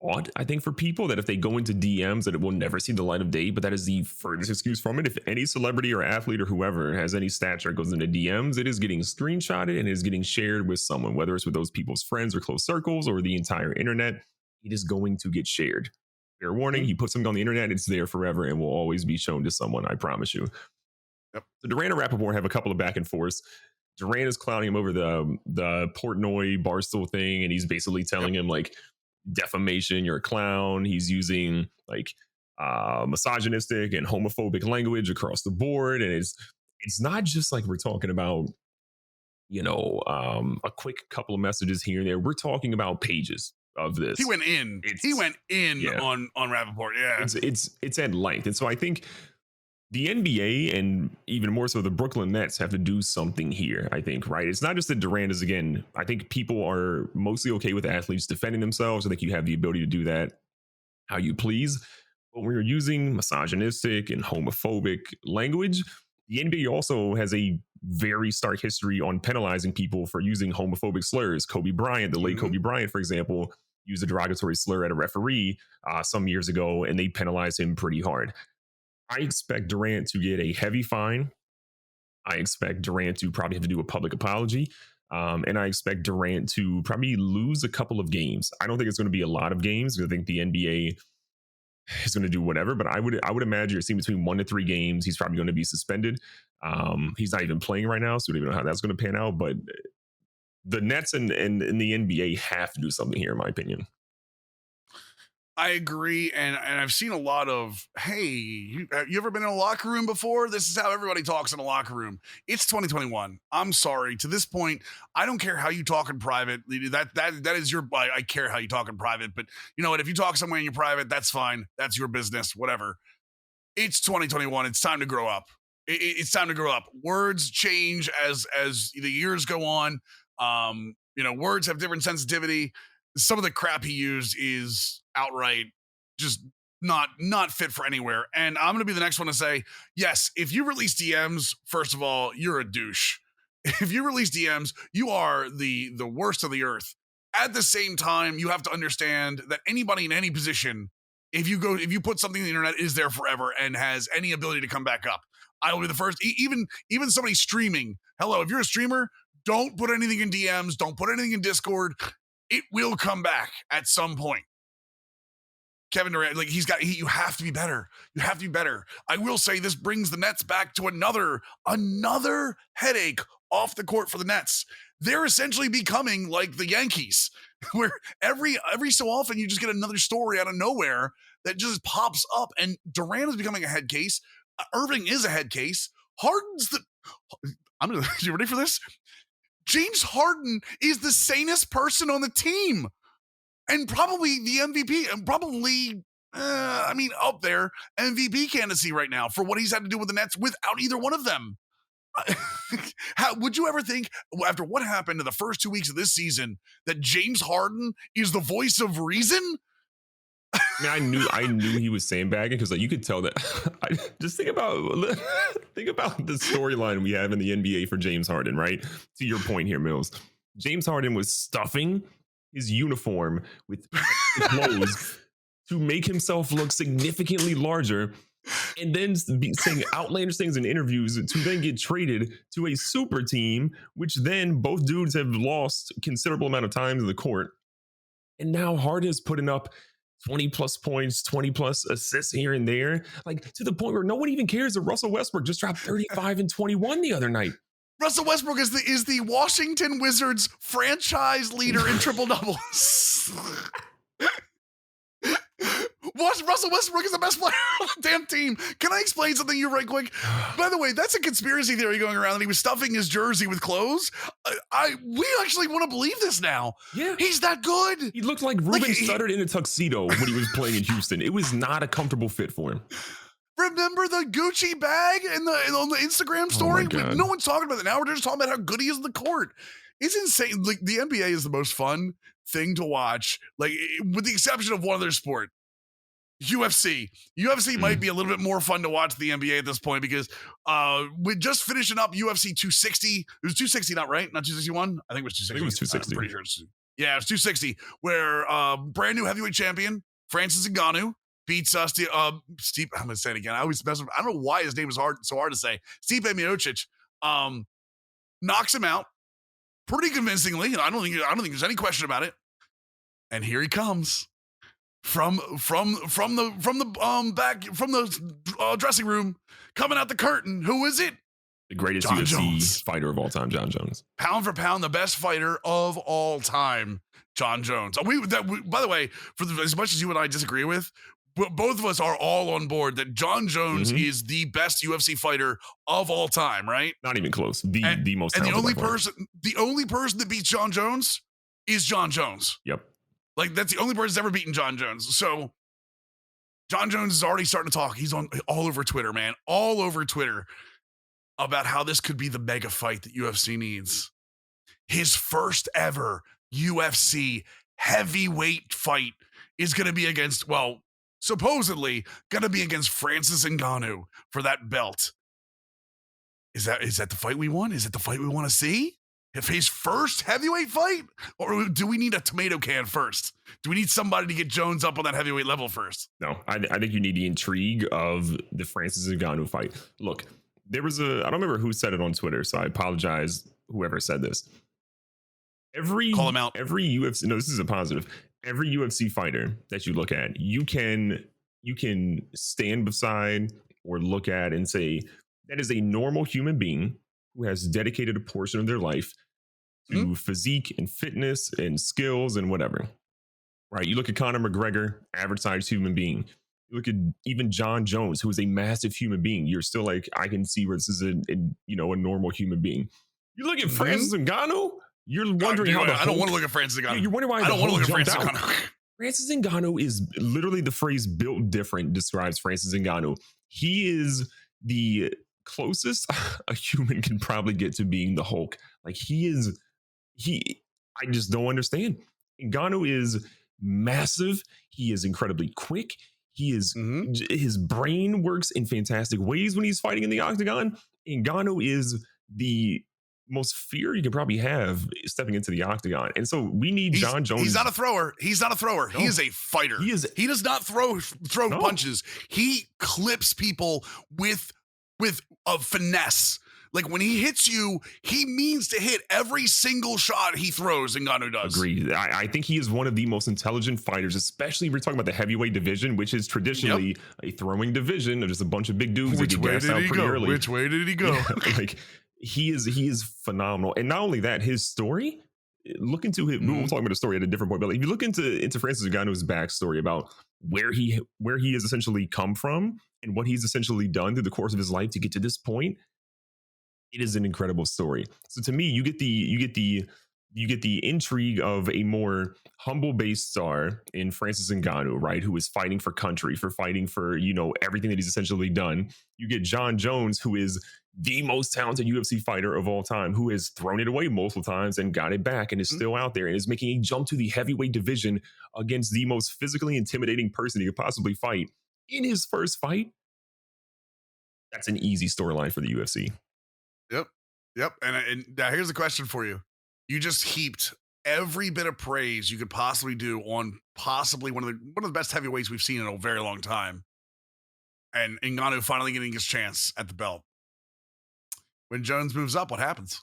odd, I think, for people that if they go into DMs that it will never see the light of day, but that is the furthest excuse from it. If any celebrity or athlete or whoever has any stature goes into DMs, it is getting screenshotted and is getting shared with someone, whether it's with those people's friends or close circles or the entire internet. It is going to get shared. Fair warning, he puts something on the internet, it's there forever and will always be shown to someone, I promise you. Yep. So Durant and Rappaport have a couple of back and forths. Durant is clowning him over the Portnoy Barstool thing, and he's basically telling him like defamation, you're a clown. He's using like misogynistic and homophobic language across the board, and it's not just like we're talking about, a quick couple of messages here and there. We're talking about pages of this. He went in. On Rappaport. Yeah, it's at length, and so I think the NBA and even more so the Brooklyn Nets have to do something here, I think, right? It's not just that Durant is, again, I think people are mostly okay with athletes defending themselves. I think you have the ability to do that how you please. But when you're using misogynistic and homophobic language, the NBA also has a very stark history on penalizing people for using homophobic slurs. Kobe Bryant, the late Kobe Bryant, for example, used a derogatory slur at a referee some years ago, and they penalized him pretty hard. I expect Durant to get a heavy fine. I expect Durant to probably have to do a public apology. And I expect Durant to probably lose a couple of games. I don't think it's going to be a lot of games. I think the NBA is going to do whatever, but I would imagine you're seeing between 1 to 3 games. He's probably going to be suspended. He's not even playing right now, so we don't even know how that's going to pan out. But the Nets and the NBA have to do something here, in my opinion. I agree, and I've seen a lot of, hey, you ever been in a locker room before? This is how everybody talks in a locker room. It's 2021. I'm sorry. To this point, I don't care how you talk in private. That is your. I care how you talk in private, but you know what? If you talk somewhere in your private, that's fine. That's your business. Whatever. It's 2021. It's time to grow up. It's time to grow up. Words change as the years go on. Words have different sensitivity. Some of the crap he used is outright just not fit for anywhere. And I'm going to be the next one to say, yes, if you release DMs, first of all, you're a douche. If you release DMs, you are the worst of the earth. At the same time, you have to understand that anybody in any position, if you put something on the internet, is there forever and has any ability to come back up. I will be the first, even somebody streaming. Hello, if you're a streamer, don't put anything in DMs. Don't put anything in Discord. It will come back at some point. Kevin Durant, you have to be better. You have to be better. I will say this brings the Nets back to another headache off the court for the Nets. They're essentially becoming like the Yankees, where every so often you just get another story out of nowhere that just pops up, and Durant is becoming a head case. Irving is a head case. You ready for this? James Harden is the sanest person on the team and probably the MVP and probably, up there MVP candidacy right now for what he's had to do with the Nets without either one of them. Would you ever think, after what happened in the first 2 weeks of this season, that James Harden is the voice of reason? I mean, I knew he was sandbagging because you could tell that. Just think about the storyline we have in the NBA for James Harden, right? To your point here, Mills. James Harden was stuffing his uniform with clothes to make himself look significantly larger, and then saying outlandish things in interviews to then get traded to a super team, which then both dudes have lost a considerable amount of time in the court. And now Harden is putting up 20 plus points, 20 plus assists here and there, to the point where no one even cares that Russell Westbrook just dropped 35 and 21 the other night. Russell Westbrook is the Washington Wizards franchise leader in triple doubles. Russell Westbrook is the best player on the damn team. Can I explain something to you right quick? By the way, that's a conspiracy theory going around that he was stuffing his jersey with clothes. We actually want to believe this now. Yeah. He's that good. He looked like Ruben Studdard in a tuxedo when he was playing in Houston. It was not a comfortable fit for him. Remember the Gucci bag on the Instagram story? No one's talking about it now. We're just talking about how good he is in the court. It's insane. The NBA is the most fun thing to watch, with the exception of one other sport. UFC might be a little bit more fun to watch the NBA at this point because we're just finishing up UFC 260. It was 260, not right? Not 261? I think it was 260. I think it was 260. I'm pretty sure it's, Yeah, it was 260, where brand new heavyweight champion Francis Ngannou beats Steve. I'm gonna say it again. I always mess up. I don't know why his name is so hard to say. Stipe Miocic knocks him out pretty convincingly, and I don't think there's any question about it. And here he comes from the dressing room, coming out the curtain. Who is it? The greatest John UFC Jones. fighter of all time, John Jones. Pound for pound, the best fighter of all time, John Jones. By the way, as much as you and I disagree with, both of us are all on board that John Jones is the best UFC fighter of all time, right? Not even close. The most talented. And the only person that beats John Jones is John Jones. Yep. Like, that's the only person that's ever beaten John Jones. So John Jones is already starting to talk. He's on all over Twitter, man. All over Twitter about how this could be the mega fight that UFC needs. His first ever UFC heavyweight fight is going to be against, well, supposedly going to be against Francis Ngannou for that belt. Is that the fight we want? Is it the fight we want to see? If his first heavyweight fight? Or do we need a tomato can first? Do we need somebody to get Jones up on that heavyweight level first? No, I think you need the intrigue of the Francis Ngannou fight. Look, there was I don't remember who said it on Twitter, so I apologize, whoever said this. Call him out. Every UFC, no, this is a positive. Every UFC fighter that you look at, you can stand beside or look at and say, that is a normal human being who has dedicated a portion of their life to physique and fitness and skills and whatever. Right? You look at Conor McGregor, average sized human being. You look at even John Jones, who is a massive human being. You're still like, I can see where this is a normal human being. You look at Francis Ngannou, you're wondering how I don't want to look at Francis Ngannou. You're wondering why I don't want to look at Francis out. Ngannou. Francis Ngannou is literally the phrase "built different" describes Francis Ngannou. He is the closest a human can probably get to being the Hulk. Like I just don't understand. Ngannou is massive. He is incredibly quick. He is his brain works in fantastic ways when he's fighting in the octagon. Ngannou is the most fear you can probably have stepping into the octagon. And so we need John Jones. He's not a thrower. No. He is a fighter. He does not throw punches. He clips people with a finesse. Like, when he hits you, he means to hit every single shot he throws. Ngannou does. Agreed. I think he is one of the most intelligent fighters, especially if we're talking about the heavyweight division, which is traditionally a throwing division of just a bunch of big dudes that get gassed out pretty early. Which way did he go? Like, he is phenomenal. And not only that, his story, look into him. We'll talk about the story at a different point, but if you look into Francis Ngannou's backstory about where he has essentially come from and what he's essentially done through the course of his life to get to this point, it is an incredible story. So to me, you get the intrigue of a more humble-based star in Francis Ngannou, right? Who is fighting for country, fighting for, everything that he's essentially done. You get John Jones, who is the most talented UFC fighter of all time, who has thrown it away multiple times and got it back and is still out there and is making a jump to the heavyweight division against the most physically intimidating person he could possibly fight in his first fight. That's an easy storyline for the UFC. Yep. And now here's the question for you. You just heaped every bit of praise you could possibly do on possibly one of the best heavyweights we've seen in a very long time. And Ngannou finally getting his chance at the belt. When Jones moves up, what happens?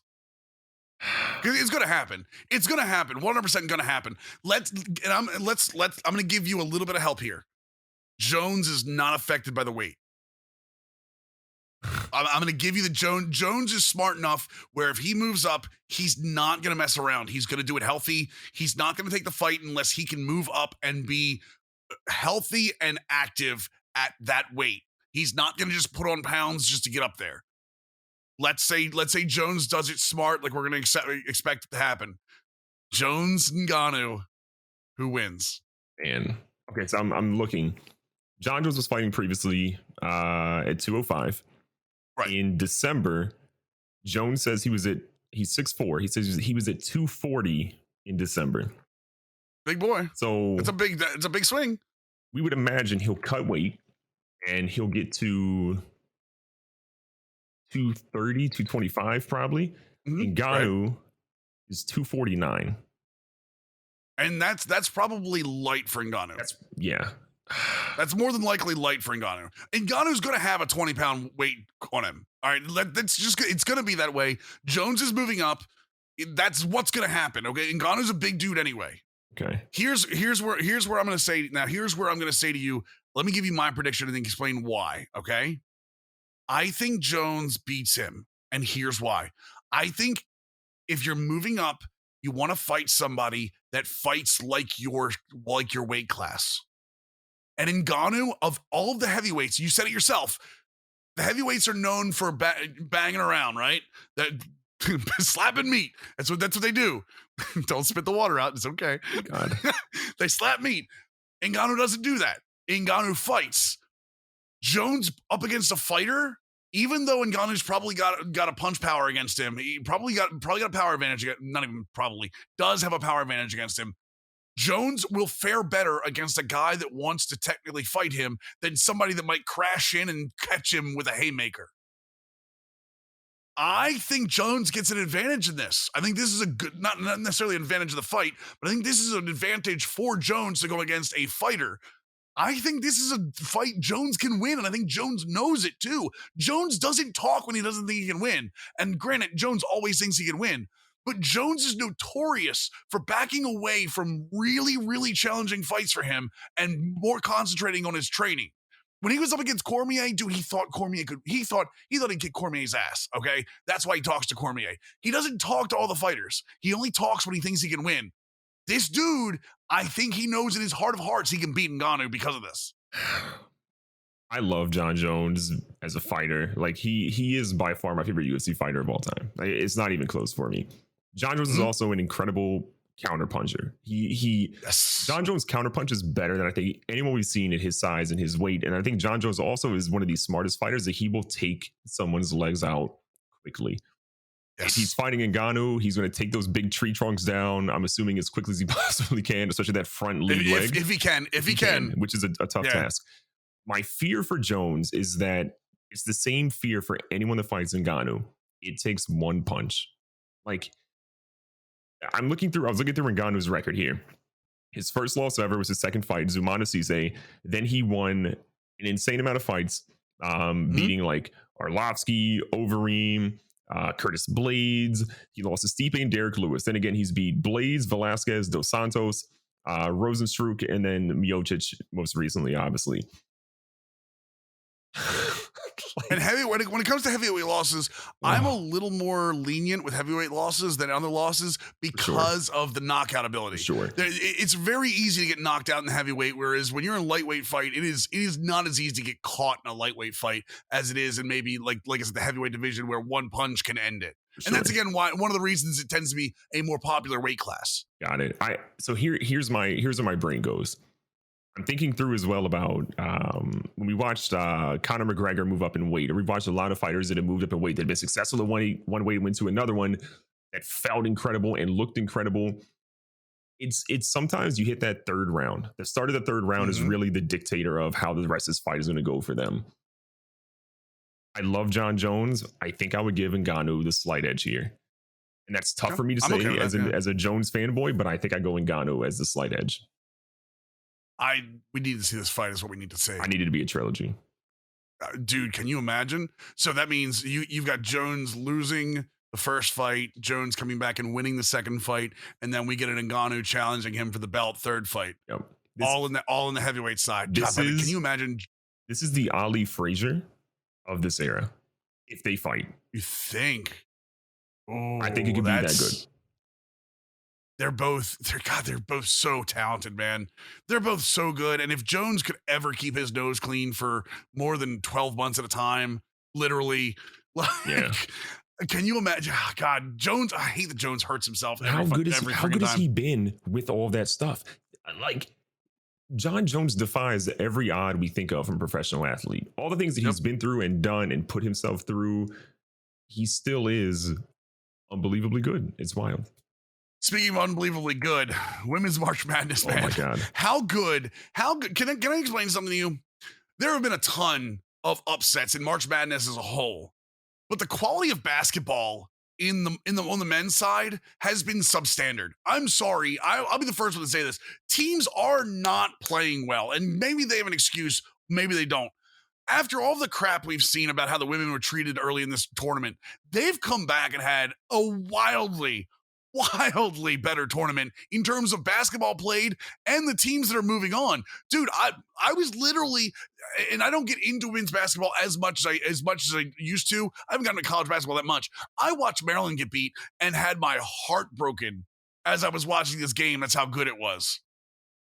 It's going to happen. It's going to happen. 100% going to happen. I'm going to give you a little bit of help here. Jones is not affected by the weight. I'm going to give you the Jones is smart enough where if he moves up, he's not going to mess around. He's going to do it healthy. He's not going to take the fight unless he can move up and be healthy and active at that weight. He's not going to just put on pounds just to get up there. Let's say Jones does it smart, like we're going to expect it to happen. Jones Ngannou, who wins? And okay, so I'm looking. John Jones was fighting previously at 205. Right. In December, Jones says he's 6'4". He says he was at 240 in December. Big boy. So it's a big swing. We would imagine he'll cut weight and he'll get to 230, 225 probably. Ngannou is 249. And that's probably light for Ngannou. Yeah. That's more than likely light for Ngannou. Ngannou's going to have a 20-pound weight on him. All right, it's going to be that way. Jones is moving up. That's what's going to happen. Okay, Ngannou's a big dude anyway. Okay. Here's where I'm going to say now. Here's where I'm going to say to you. Let me give you my prediction and then explain why. Okay. I think Jones beats him, and here's why. I think if you're moving up, you want to fight somebody that fights like your weight class. And Ngannou, of all of the heavyweights, you said it yourself, the heavyweights are known for banging around, right? That slapping meat. That's what they do. Don't spit the water out. It's okay. God. They slap meat. Ngannou doesn't do that. Ngannou fights. Jones up against a fighter, even though Ngannou's probably got a punch power against him, he probably got a power advantage. Not even probably, does have a power advantage against him. Jones will fare better against a guy that wants to technically fight him than somebody that might crash in and catch him with a haymaker. I think Jones gets an advantage in this. I think this is a good, not necessarily an advantage of the fight, but I think this is an advantage for Jones to go against a fighter. I think this is a fight Jones can win, and I think Jones knows it too. Jones doesn't talk when he doesn't think he can win. And granted, Jones always thinks he can win. But Jones is notorious for backing away from really, really challenging fights for him and more concentrating on his training. When he was up against Cormier, dude, he thought he'd kick Cormier's ass, okay? That's why he talks to Cormier. He doesn't talk to all the fighters. He only talks when he thinks he can win. This dude, I think he knows in his heart of hearts he can beat Ngannou because of this. I love John Jones as a fighter. Like he is by far my favorite UFC fighter of all time. It's not even close for me. John Jones is also an incredible counterpuncher. John Jones counterpunches better than I think anyone we've seen at his size and his weight. And I think John Jones also is one of the smartest fighters that he will take someone's legs out quickly. Yes. If he's fighting Ngannou, he's going to take those big tree trunks down, I'm assuming as quickly as he possibly can, especially that front lead leg. If he can. Which is a tough task. My fear for Jones is that it's the same fear for anyone that fights Ngannou. It takes one punch. Like, I was looking through Ngannou's record here. His first loss ever was his second fight, Zumana Cisse. Then he won an insane amount of fights, beating like Arlovsky, Overeem, Curtis Blades. He lost to Stipe and Derek Lewis. Then again, he's beat Blades, Velasquez, Dos Santos, Rosenstruck, and then Miocic most recently, obviously. And when it comes to heavyweight losses, I'm a little more lenient with heavyweight losses than other losses because of the knockout ability. It's very easy to get knocked out in the heavyweight, whereas when you're in a lightweight fight, it is not as easy to get caught in a lightweight fight as it is in maybe like I said, the heavyweight division where one punch can end it. And that's again why one of the reasons it tends to be a more popular weight class. Got it. So here's where my brain goes. I'm thinking through as well about when we watched Conor McGregor move up in weight, or we've watched a lot of fighters that have moved up in weight that have been successful at one weight, went to another one that felt incredible and looked incredible. It's sometimes you hit that third round. The start of the third round is really the dictator of how the rest of this fight is going to go for them. I love John Jones. I think I would give Ngannou the slight edge here. And that's tough for me to say as a Jones fanboy, but I think I go Ngannou as the slight edge. We need to see this fight is what we need to say. I need it to be a trilogy. Dude, can you imagine? So that means you've got Jones losing the first fight, Jones coming back and winning the second fight, and then we get an Ngannou challenging him for the belt third fight. Yep. All in the heavyweight side. Can you imagine? This is the Ali Frazier of this era. If they fight. You think? Oh, I think it could be that good. They're both so talented, man. They're both so good. And if Jones could ever keep his nose clean for more than 12 months at a time, literally, can you imagine? Oh, God, Jones, I hate that Jones hurts himself. How good has he been with all that stuff? Like, John Jones defies every odd we think of from a professional athlete. All the things that he's been through and done and put himself through, he still is unbelievably good. It's wild. Speaking of unbelievably good, Women's March Madness, man. Oh my God. How good? Can I explain something to you? There have been a ton of upsets in March Madness as a whole, but the quality of basketball on the men's side has been substandard. I'm sorry. I'll be the first one to say this. Teams are not playing well, and maybe they have an excuse, maybe they don't. After all the crap we've seen about how the women were treated early in this tournament, they've come back and had a wildly better tournament in terms of basketball played and the teams that are moving on. Dude, I was literally, and I don't get into women's basketball as much as I used to. I haven't gotten to college basketball that much. I watched Maryland get beat and had my heart broken as I was watching this game. That's how good it was.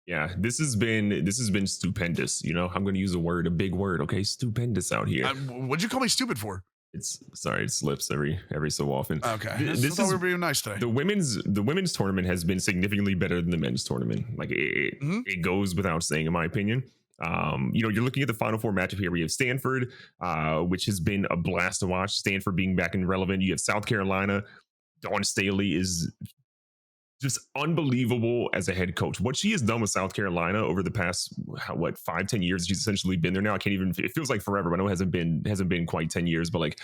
Yeah, this has been stupendous. You know, I'm going to use a big word. Okay, stupendous out here. What'd you call me stupid for? It's sorry, it slips every so often. Okay, this is being nice today. The women's tournament has been significantly better than the men's tournament. Like it goes without saying, in my opinion. You know, you're looking at the Final Four matchup here. We have Stanford, which has been a blast to watch. Stanford being back and relevant. You have South Carolina. Dawn Staley is just unbelievable as a head coach. What she has done with South Carolina over the past 5-10 years, she's essentially been there now. I can't even. It feels like forever. But I know it hasn't been quite 10 years. But like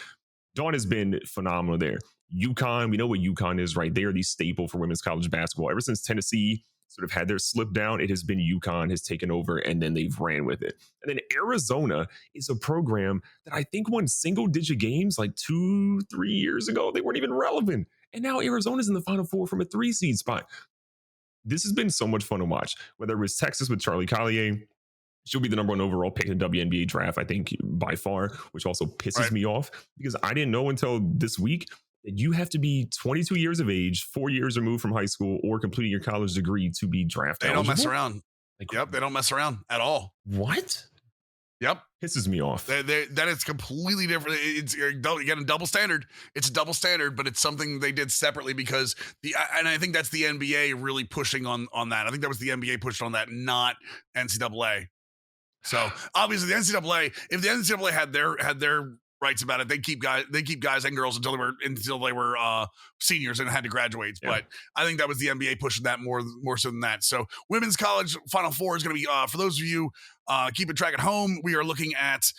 Dawn has been phenomenal there. UConn, we know what UConn is, right? They are the staple for women's college basketball. Ever since Tennessee sort of had their slip down, it has been UConn has taken over, and then they've ran with it. And then Arizona is a program that I think won single-digit games like 2-3 years ago. They weren't even relevant. And now Arizona's in the Final Four from a 3-seed spot. This has been so much fun to watch. Whether it was Texas with Charlie Collier, she'll be the number 1 overall pick in the WNBA draft, I think, by far, which also pisses me off because I didn't know until this week that you have to be 22 years of age, 4 years removed from high school, or completing your college degree to be drafted. They don't mess around. Yep, they don't mess around at all. What? Yep. Pisses me off. That is completely different. You're getting a double standard. It's a double standard, but it's something they did separately because and I think that's the NBA really pushing on that. I think that was the NBA pushed on that, not NCAA. So obviously the NCAA, if the NCAA had their rights about it, they keep guys and girls until they were seniors and had to graduate. Yeah. But I think that was the NBA pushing that more so than that. So women's college Final Four is going to be for those of you keeping track at home. We are looking at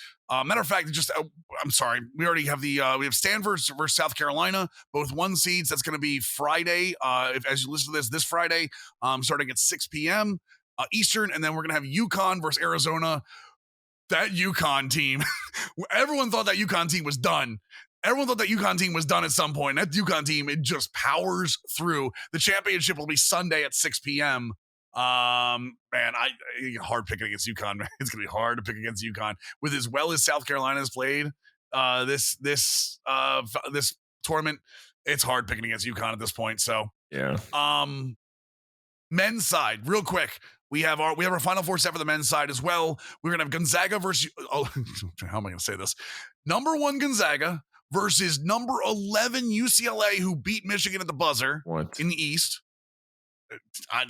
matter of fact, I'm sorry, we already have we have Stanford versus South Carolina, both 1 seeds. That's going to be Friday. As you listen to this Friday, starting at 6 p.m. Eastern, and then we're going to have UConn versus Arizona. That UConn team, everyone thought that UConn team was done. Everyone thought that UConn team was done at some point. That UConn team, it just powers through. The championship will be Sunday at 6 p.m. Man, hard picking against UConn. Man. It's going to be hard to pick against UConn with as well as South Carolina has played this tournament. It's hard picking against UConn at this point. So yeah. Men's side, real quick. We have our Final Four set for the men's side as well. We're going to have Gonzaga versus, how am I going to say this? Number 1 Gonzaga versus number 11 UCLA, who beat Michigan at the buzzer in the East.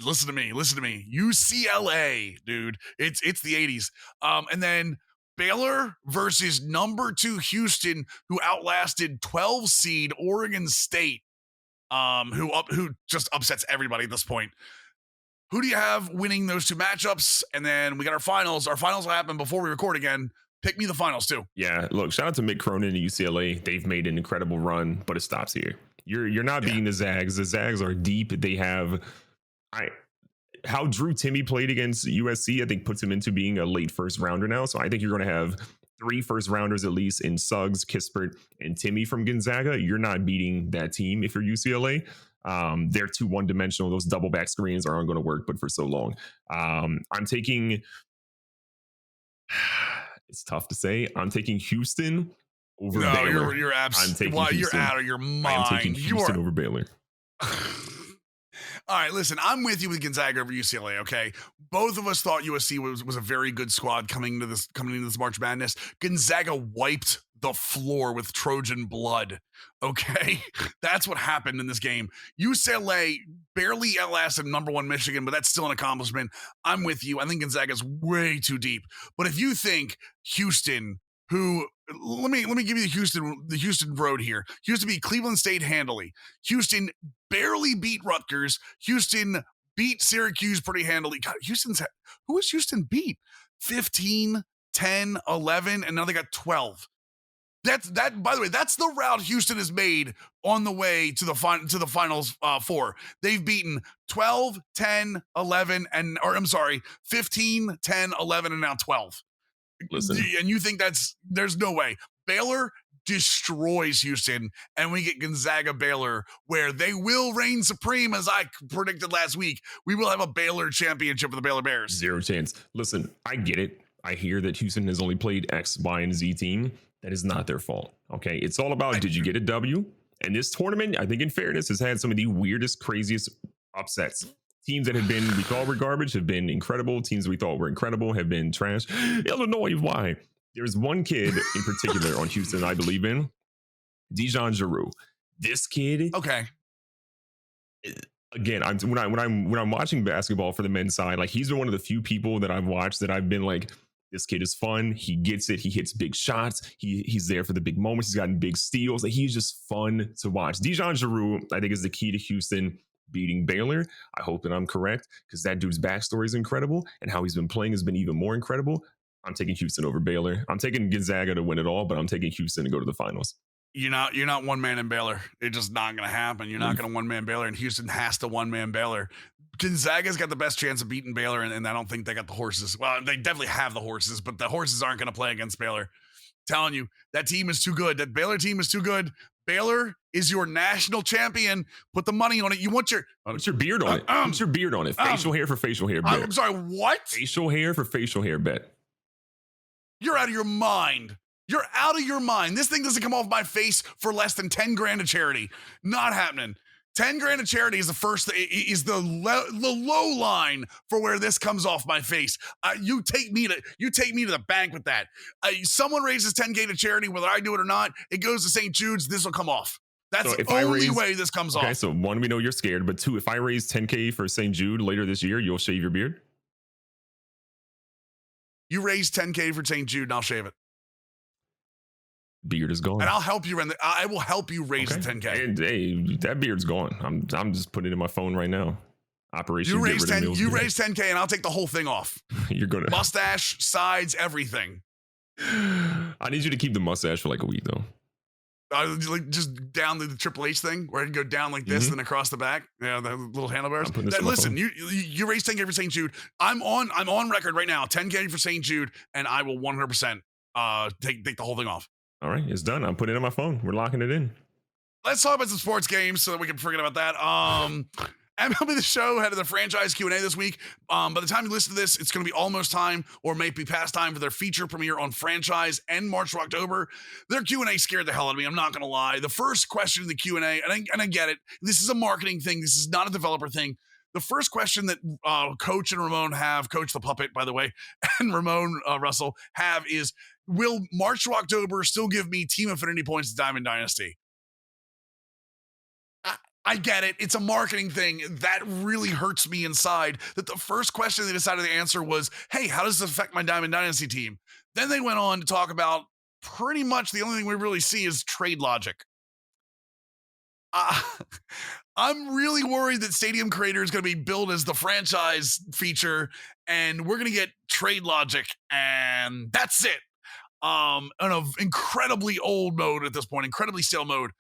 Listen to me. UCLA, dude. It's the 80s. And then Baylor versus number 2 Houston, who outlasted 12 seed Oregon State, who just upsets everybody at this point. Who do you have winning those 2 matchups? And then we got our finals. Our finals will happen before we record again. Pick me the finals too. Yeah, look, shout out to Mick Cronin and UCLA. They've made an incredible run, but it stops here. You're not beating the Zags. The Zags are deep. They have how Drew Timme played against USC, I think puts him into being a late first rounder now. So I think you're going to have 3 first rounders at least in Suggs, Kispert, and Timme from Gonzaga. You're not beating that team if you're UCLA. They're too one-dimensional. Those double back screens aren't going to work, but for so long. I'm taking, it's tough to say. I'm taking Houston over Baylor. You're absolutely, you're out of your mind. I'm taking Houston over Baylor. All right, listen, I'm with you with Gonzaga over UCLA, okay? Both of us thought USC was a very good squad coming into this March Madness. Gonzaga wiped the floor with Trojan blood, okay? That's what happened in this game. UCLA barely outlasted number 1 Michigan, but that's still an accomplishment. I'm with you. I think Gonzaga's way too deep. But if you think Houston, let me give you the Houston road here. Houston beat Cleveland State handily. Houston barely beat Rutgers. Houston beat Syracuse pretty handily. God, who has Houston beat? 15, 10, 11, and now they got 12. That. By the way, that's the route Houston has made on the way to the finals 4. They've beaten 12, 10, 11, or I'm sorry, 15, 10, 11, and now 12. Listen, And you think there's no way. Baylor destroys Houston, and we get Gonzaga Baylor, where they will reign supreme, as I predicted last week. We will have a Baylor championship with the Baylor Bears. Zero chance. Listen, I get it. I hear that Houston has only played X, Y, and Z team. That is not their fault. Okay. It's all about, did you get a W? And this tournament, I think in fairness, has had some of the weirdest, craziest upsets. Teams that have been, we thought were garbage, have been incredible. Teams we thought were incredible have been trash. Illinois, why? There's one kid in particular on Houston I believe in, Dijon Giroux. This kid, okay. Again, when I'm watching basketball for the men's side, like he's been one of the few people that I've watched that I've been like, this kid is fun. He gets it. He hits big shots. He's there for the big moments. He's gotten big steals. Like he's just fun to watch. Dijon Giroux, I think, is the key to Houston beating Baylor. I hope that I'm correct, because that dude's backstory is incredible, and how he's been playing has been even more incredible. I'm taking Houston over Baylor. I'm taking Gonzaga to win it all, but I'm taking Houston to go to the finals. You're not one man in Baylor. It's just not going to happen. You're not going to one man Baylor, and Houston has to one man Baylor. Gonzaga's got the best chance of beating Baylor, and I don't think they got the horses. Well, they definitely have the horses, but the horses aren't going to play against Baylor. Telling you, that team is too good. That Baylor team is too good. Baylor is your national champion. Put the money on it. You want what's your beard on it? What's your beard on it? Facial hair for facial hair bet. I'm sorry, what? Facial hair for facial hair bet. You're out of your mind. You're out of your mind. This thing doesn't come off my face for less than 10 grand of charity. Not happening. 10 grand of charity is the low line for where this comes off my face. You take me to the bank with that. Someone raises 10K to charity, whether I do it or not, it goes to St. Jude's. This will come off. That's the only way this comes off. Okay, so one, we know you're scared, but two, if I raise 10K for St. Jude later this year, you'll shave your beard? You raise 10K for St. Jude, and I'll shave it. Beard is gone, and I'll help you. I will help you raise the 10K. And hey, that beard's gone. I'm just putting it in my phone right now. Operation. You raise 10. You raise 10K, and I'll take the whole thing off. You're gonna mustache, sides, everything. I need you to keep the mustache for like a week though. Like just down the Triple H thing, where I can go down like this and then across the back. Yeah, the little handlebars. Listen, you raise 10K for St. Jude. I'm on record right now. 10K for St. Jude, and I will 100% take the whole thing off. All right, it's done. I'm putting it in my phone. We're locking it in. Let's talk about some sports games so that we can forget about that. MLB The Show had the franchise Q&A this week. By the time you listen to this, it's going to be almost time, or maybe past time, for their feature premiere on franchise and March or October. Their Q&A scared the hell out of me. I'm not going to lie. The first question in the Q&A, and I get it, this is a marketing thing. This is not a developer thing. The first question that Coach and Ramon have, Coach the Puppet, by the way, and Ramon Russell have is, will March to October still give me team affinity points to Diamond Dynasty? I get it. It's a marketing thing. That really hurts me inside, that the first question they decided to answer was, hey, how does this affect my Diamond Dynasty team? Then they went on to talk about pretty much the only thing we really see is trade logic. I'm really worried that Stadium Creator is going to be billed as the franchise feature, and we're going to get trade logic, and that's it. On an incredibly old mode at this point, incredibly stale mode.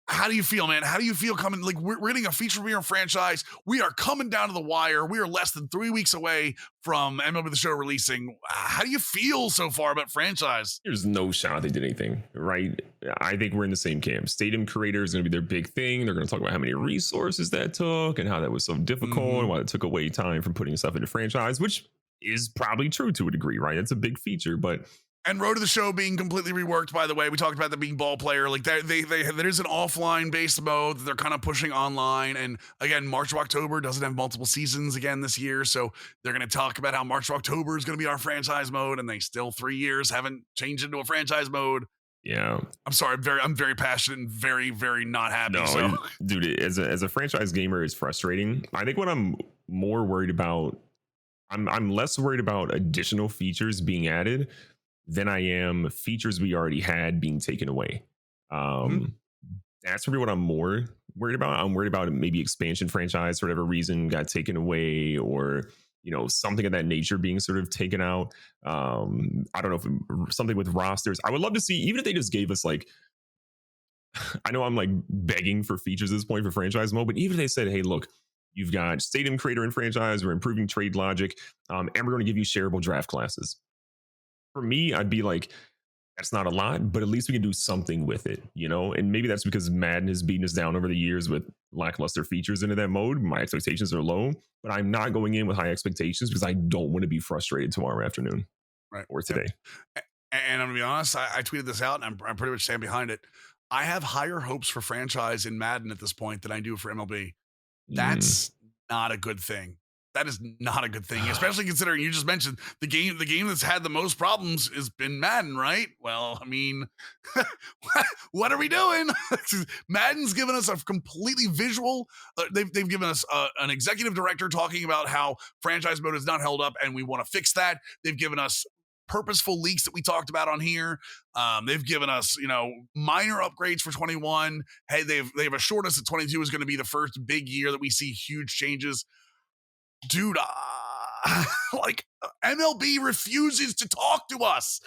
How do you feel, man? How do you feel coming? Like, we're getting a feature premiere franchise. We are coming down to the wire. We are less than 3 weeks away from MLB The Show releasing. How do you feel so far about franchise? There's no shot they did anything, right? I think we're in the same camp. Stadium Creator is going to be their big thing. They're going to talk about how many resources that took and how that was so difficult and why it took away time from putting stuff into franchise, which is probably true to a degree, right? It's a big feature, but... And Road to the Show being completely reworked, by the way. We talked about that being ball player. Like, there is an offline-based mode that they're kind of pushing online. And again, March to October doesn't have multiple seasons again this year. So they're going to talk about how March to October is going to be our franchise mode. And they still 3 years haven't changed into a franchise mode. Yeah. I'm sorry. I'm very passionate and very, very not happy. No, so. Dude, as a franchise gamer, it's frustrating. I think what I'm more worried about, I'm less worried about additional features being added than I am features we already had being taken away. That's really what I'm more worried about. I'm worried about maybe expansion franchise for whatever reason got taken away, or something of that nature being sort of taken out. I don't know if something with rosters. I would love to see, even if they just gave us like, I know I'm like begging for features at this point for franchise mode, but even if they said, hey, look, you've got stadium creator and franchise, we're improving trade logic, and we're going to give you shareable draft classes. For me, I'd be like, that's not a lot, but at least we can do something with it, And maybe that's because Madden has beaten us down over the years with lackluster features into that mode. My expectations are low, but I'm not going in with high expectations because I don't want to be frustrated tomorrow afternoon or today. And I'm gonna be honest, I tweeted this out, and I'm pretty much standing behind it. I have higher hopes for franchise in Madden at this point than I do for MLB. That's not a good thing. That is not a good thing, especially considering you just mentioned the game that's had the most problems has been Madden, right? Well, I mean, what are we doing? Madden's given us a completely visual. They've given us an executive director talking about how franchise mode is not held up, and we want to fix that. They've given us purposeful leaks that we talked about on here. They've given us, minor upgrades for 21. Hey, they've assured us that 22 is going to be the first big year that we see huge changes. Dude, like MLB refuses to talk to us.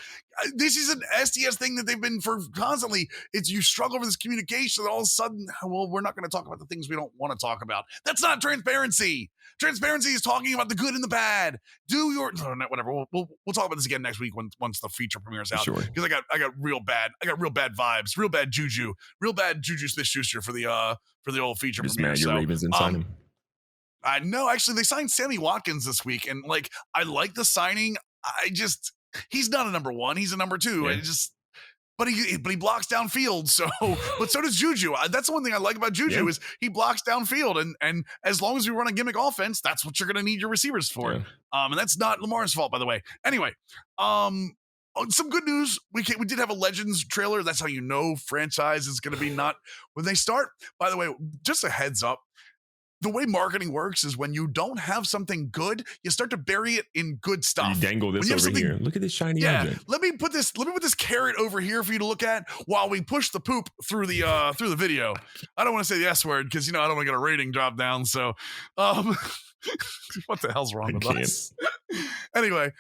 This is an SDS thing that they've been for constantly. It's you struggle with this communication, and all of a sudden, well, we're not going to talk about the things we don't want to talk about. That's not transparency. Transparency is talking about the good and the bad. Whatever. We'll talk about this again next week once the feature premieres out. Sure. Because I got real bad vibes, real bad juju Smith-Schuster for the old feature Just premiere. mad your Ravens didn't sign him. I know, actually, they signed Sammy Watkins this week, and like I like the signing. He's not a number one; he's a number two. Yeah. But he blocks downfield. So, but so does Juju. That's the one thing I like about Juju is he blocks downfield, and as long as we run a gimmick offense, that's what you're going to need your receivers for. Yeah. And that's not Lamar's fault, by the way. Anyway, some good news. We did have a Legends trailer. That's how you know franchise is going to be not when they start. By the way, just a heads up. The way marketing works is when you don't have something good, you start to bury it in good stuff. You dangle this over here. Look at this shiny object. Let me put this carrot over here for you to look at while we push the poop through the video. I don't want to say the S word because I don't want to get a rating drop down. So, what the hell's wrong with us? Anyway,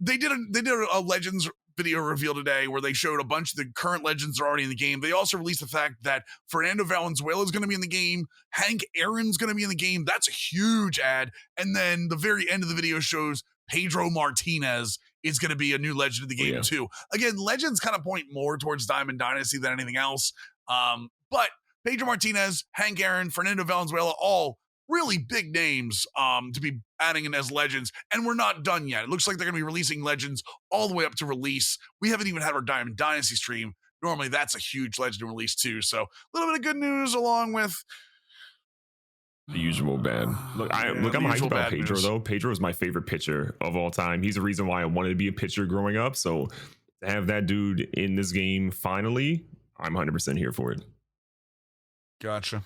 they did a Legends video reveal today where they showed a bunch of the current legends that are already in the game. They also released the fact that Fernando Valenzuela is going to be in the game. Hank Aaron's going to be in the game. That's a huge ad. And then the very end of the video shows Pedro Martinez is going to be a new legend of the game too. Again, legends kind of point more towards Diamond Dynasty than anything else. But Pedro Martinez, Hank Aaron, Fernando Valenzuela, all really big names to be adding in as legends, and we're not done yet. It looks like they're going to be releasing legends all the way up to release. We haven't even had our Diamond Dynasty stream. Normally, that's a huge legend release too. So a little bit of good news along with the usual bad. Look, I'm hyped about Pedro news. Though. Pedro is my favorite pitcher of all time. He's the reason why I wanted to be a pitcher growing up. So to have that dude in this game finally, I'm 100% here for it. Gotcha.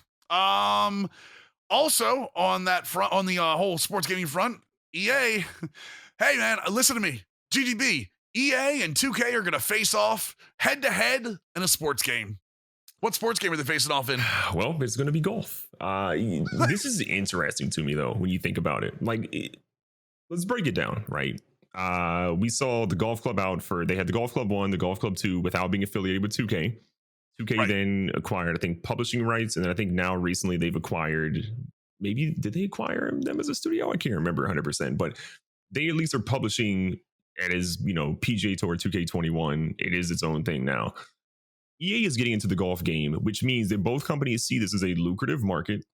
Also, on that front, on the whole sports gaming front, EA, hey man, listen to me. GGB, EA and 2K are going to face off head to head in a sports game. What sports game are they facing off in? Well, it's going to be golf. This is interesting to me, though, when you think about it. Let's break it down, right? We saw the golf club they had the golf club 1, the golf club 2 without being affiliated with 2K. 2K then acquired, I think, publishing rights. And then I think now recently they've acquired, did they acquire them as a studio? I can't remember 100%, but they at least are publishing it as, PGA Tour 2K21. It is its own thing now. EA is getting into the golf game, which means that both companies see this as a lucrative market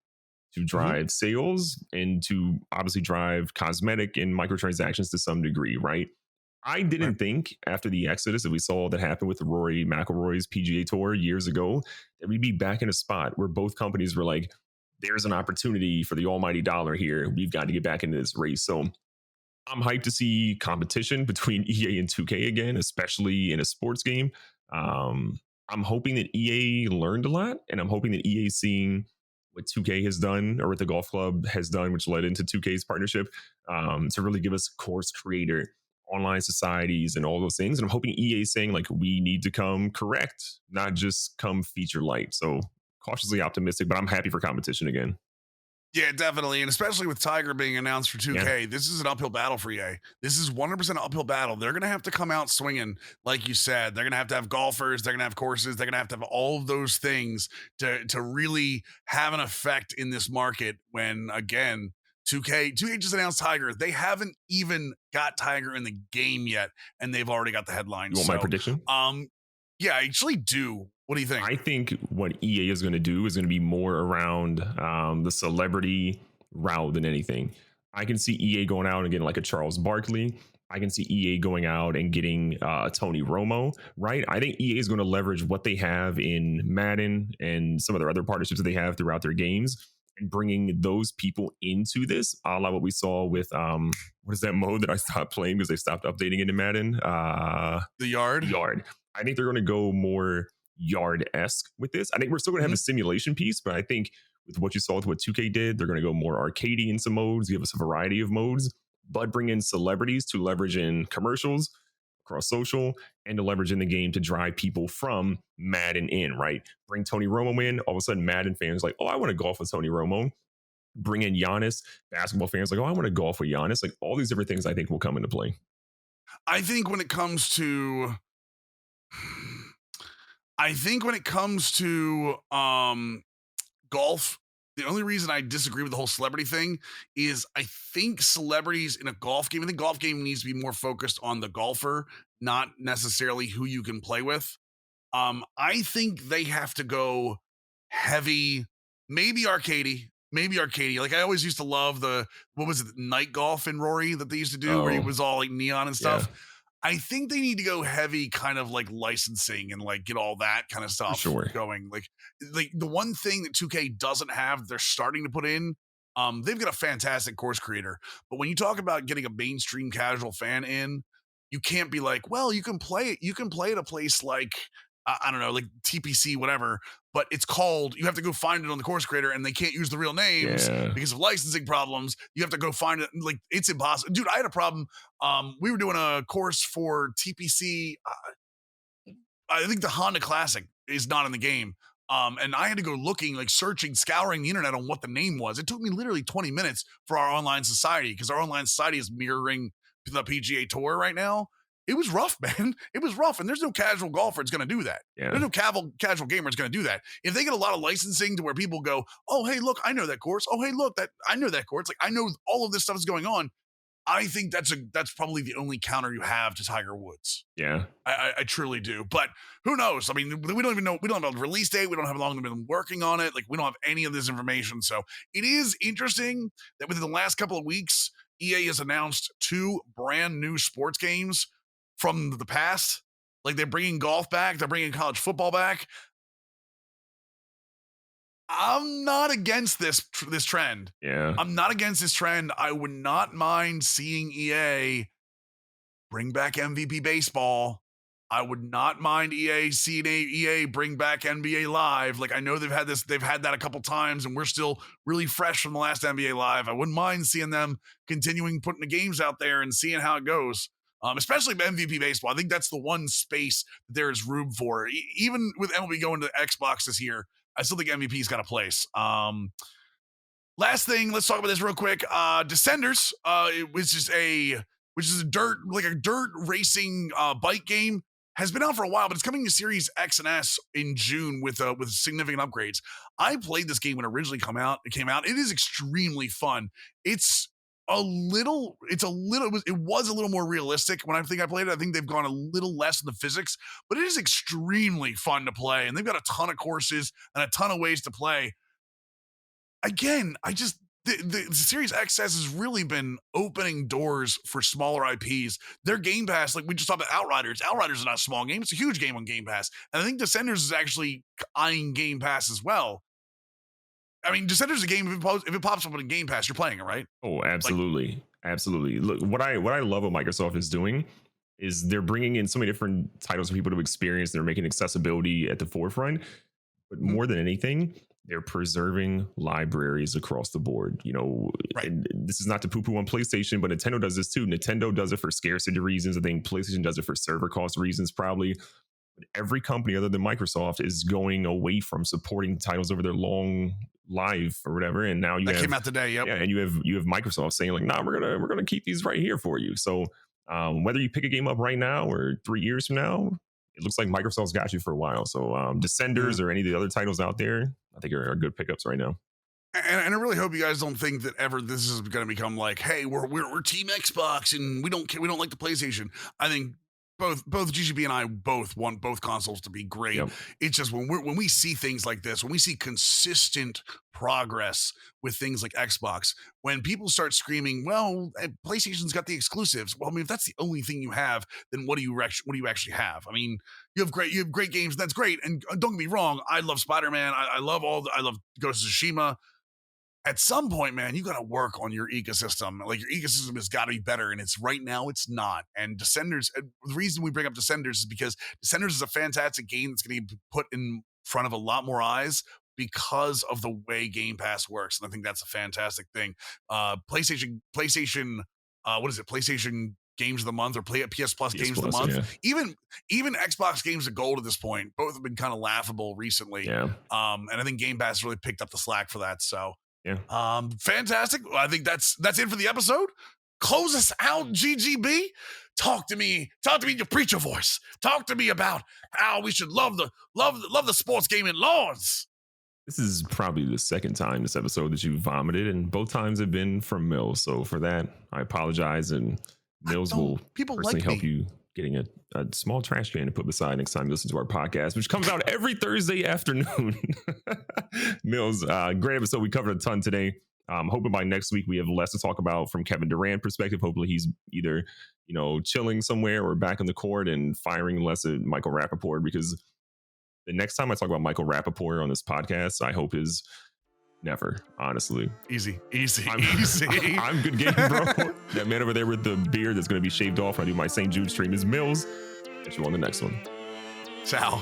to drive sales and to obviously drive cosmetic and microtransactions to some degree, right? I didn't think after the exodus that we saw that happen with Rory McIlroy's PGA Tour years ago that we'd be back in a spot where both companies were like, there's an opportunity for the almighty dollar here. We've got to get back into this race. So I'm hyped to see competition between EA and 2K again, especially in a sports game. I'm hoping that EA learned a lot, and I'm hoping that EA is seeing what 2K has done or what the golf club has done, which led into 2K's partnership to really give us course creator, online societies, and all those things. And I'm hoping EA is saying, we need to come correct, not just come feature light. So cautiously optimistic, but I'm happy for competition again. Yeah, definitely. And especially with Tiger being announced for Yeah. 2K, this is an uphill battle for EA. This is 100% an uphill battle. They're going to have to come out swinging, like you said. They're going to have golfers. They're going to have courses. They're going to have all of those things to really have an effect in this market when, again, 2K just announced Tiger. They haven't even got Tiger in the game yet, and they've already got the You headlines. want my prediction? Yeah, I actually do. What do you think? I think what EA is going to do is going to be more around the celebrity route than anything. I can see EA going out and getting like a Charles Barkley. I can see EA going out and getting Tony Romo, right? I think EA is going to leverage what they have in Madden and some of their other partnerships that they have throughout their games and bringing those people into this, a la what we saw with what is that mode that I stopped playing because they stopped updating it in Madden? The Yard. Yard. I think they're going to go more Yard-esque with this. I think we're still going to have a simulation piece, but I think with what you saw with what 2K did, they're going to go more arcadey in some modes, give us a variety of modes, but bring in celebrities to leverage in commercials across social and to leverage in the game to drive people from Madden in, right? Bring Tony Romo in. All of a sudden, Madden fans like, oh, I want to golf with Tony Romo. Bring in Giannis. Basketball fans like, oh, I want to golf with Giannis. Like all these different things I think will come into play. I think when it comes to golf, the only reason I disagree with the whole celebrity thing is I think celebrities in a golf game, I think golf game needs to be more focused on the golfer, not necessarily who you can play with. I think they have to go heavy, maybe arcadey. Like I always used to love what was it, night golf in Rory that they used to do where it was all like neon and stuff. Yeah. I think they need to go heavy kind of like licensing and like get all that kind of stuff going. Like the one thing that 2K doesn't have, they're starting to put in, they've got a fantastic course creator. But when you talk about getting a mainstream casual fan in, you can't be like, well, you can play at a place like, I don't know, like TPC, whatever, but it's called, you have to go find it on the course creator and they can't use the real names because of licensing problems. You have to go find it. Like it's impossible. Dude, I had a problem. We were doing a course for TPC. I think the Honda Classic is not in the game. And I had to go looking, like searching, scouring the internet on what the name was. It took me literally 20 minutes for our online society because our online society is mirroring the PGA Tour right now. It was rough, man. It was rough. And there's no casual golfer that's going to do that. Yeah. There's no casual gamer that's going to do that. If they get a lot of licensing to where people go, oh, hey, look, I know that course. Oh, hey, look, I know that course. Like, I know all of this stuff is going on. I think that's probably the only counter you have to Tiger Woods. Yeah. I truly do. But who knows? I mean, we don't even know. We don't have a release date. We don't have how long they've been working on it. Like, we don't have any of this information. So it is interesting that within the last couple of weeks, EA has announced 2 brand new sports games from the past. Like they're bringing golf back. They're bringing college football back. I'm not against this trend. Yeah. I'm not against this trend. I would not mind seeing EA bring back MVP baseball. I would not mind seeing EA bring back NBA Live. Like I know they've had that a couple times and we're still really fresh from the last NBA Live. I wouldn't mind seeing them continuing putting the games out there and seeing how it goes. Especially MVP baseball. I think that's the one space that there is room for. Even with MLB going to Xbox this year, I still think MVP's got a place. Last thing, let's talk about this real quick. Descenders, which is a dirt racing bike game, has been out for a while, but it's coming to Series X and S in June with significant upgrades. I played this game when it originally came out. It is extremely fun. It was a little more realistic when I played it. I think they've gone a little less in the physics, but it is extremely fun to play. And they've got a ton of courses and a ton of ways to play. Again, the Series XS has really been opening doors for smaller IPs. Their Game Pass, like we just talked about Outriders. Outriders is not a small game. It's a huge game on Game Pass. And I think Descenders is actually eyeing Game Pass as well. I mean, Descenders is a game, if it pops up on a Game Pass, you're playing it, right? Oh, absolutely. Absolutely. Look, what I love what Microsoft is doing is they're bringing in so many different titles for people to experience. They're making accessibility at the forefront. But more than anything, they're preserving libraries across the board. You know, and this is not to poo-poo on PlayStation, but Nintendo does this too. Nintendo does it for scarcity reasons. I think PlayStation does it for server cost reasons, probably. But every company other than Microsoft is going away from supporting titles over their long Live or whatever, and now that came out today. Yep. Yeah, and you have Microsoft saying like, nah, we're gonna keep these right here for you. So whether you pick a game up right now or 3 years from now, it looks like Microsoft's got you for a while. So Descenders or any of the other titles out there, I think are good pickups right now. And I really hope you guys don't think that ever this is going to become like, hey, we're Team Xbox and we don't like the PlayStation. I think both GGB and I want both consoles to be great. Yep. It's just when we see things like this, when we see consistent progress with things like Xbox, when people start screaming, well, PlayStation's got the exclusives. Well, I mean, if that's the only thing you have, then what do you actually have? I mean, you have great games. That's great. And don't get me wrong, I love Spider-Man. I love Ghost of Tsushima. At some point, man, you got to work on your ecosystem. Like your ecosystem has got to be better, and right now it's not. And Descenders, the reason we bring up Descenders is because Descenders is a fantastic game that's going to be put in front of a lot more eyes because of the way Game Pass works, and I think that's a fantastic thing. PlayStation, what is it? PlayStation Games of the Month or PS Plus Games of the Month. Yeah. Even Xbox Games of Gold at this point, both have been kind of laughable recently. Yeah. And I think Game Pass really picked up the slack for that. So. Yeah. Fantastic. I think that's it for the episode. Close us out, GGB. Talk to me in your preacher voice. Talk to me about how we should love the sports gaming laws. This is probably the second time this episode that you vomited, and both times have been from Mills. So for that, I apologize, and Mills will personally help you getting a small trash can to put beside next time you listen to our podcast, which comes out every Thursday afternoon. Mills, great episode. We covered a ton today. Hoping by next week we have less to talk about from Kevin Durant perspective. Hopefully he's either, chilling somewhere or back on the court and firing less at Michael Rappaport, because the next time I talk about Michael Rappaport on this podcast, I hope is never, honestly. Easy. I'm Good Game Bro. That man over there with the beard that's going to be shaved off when I do my St. Jude stream is Mills. Catch you on the next one. Ciao.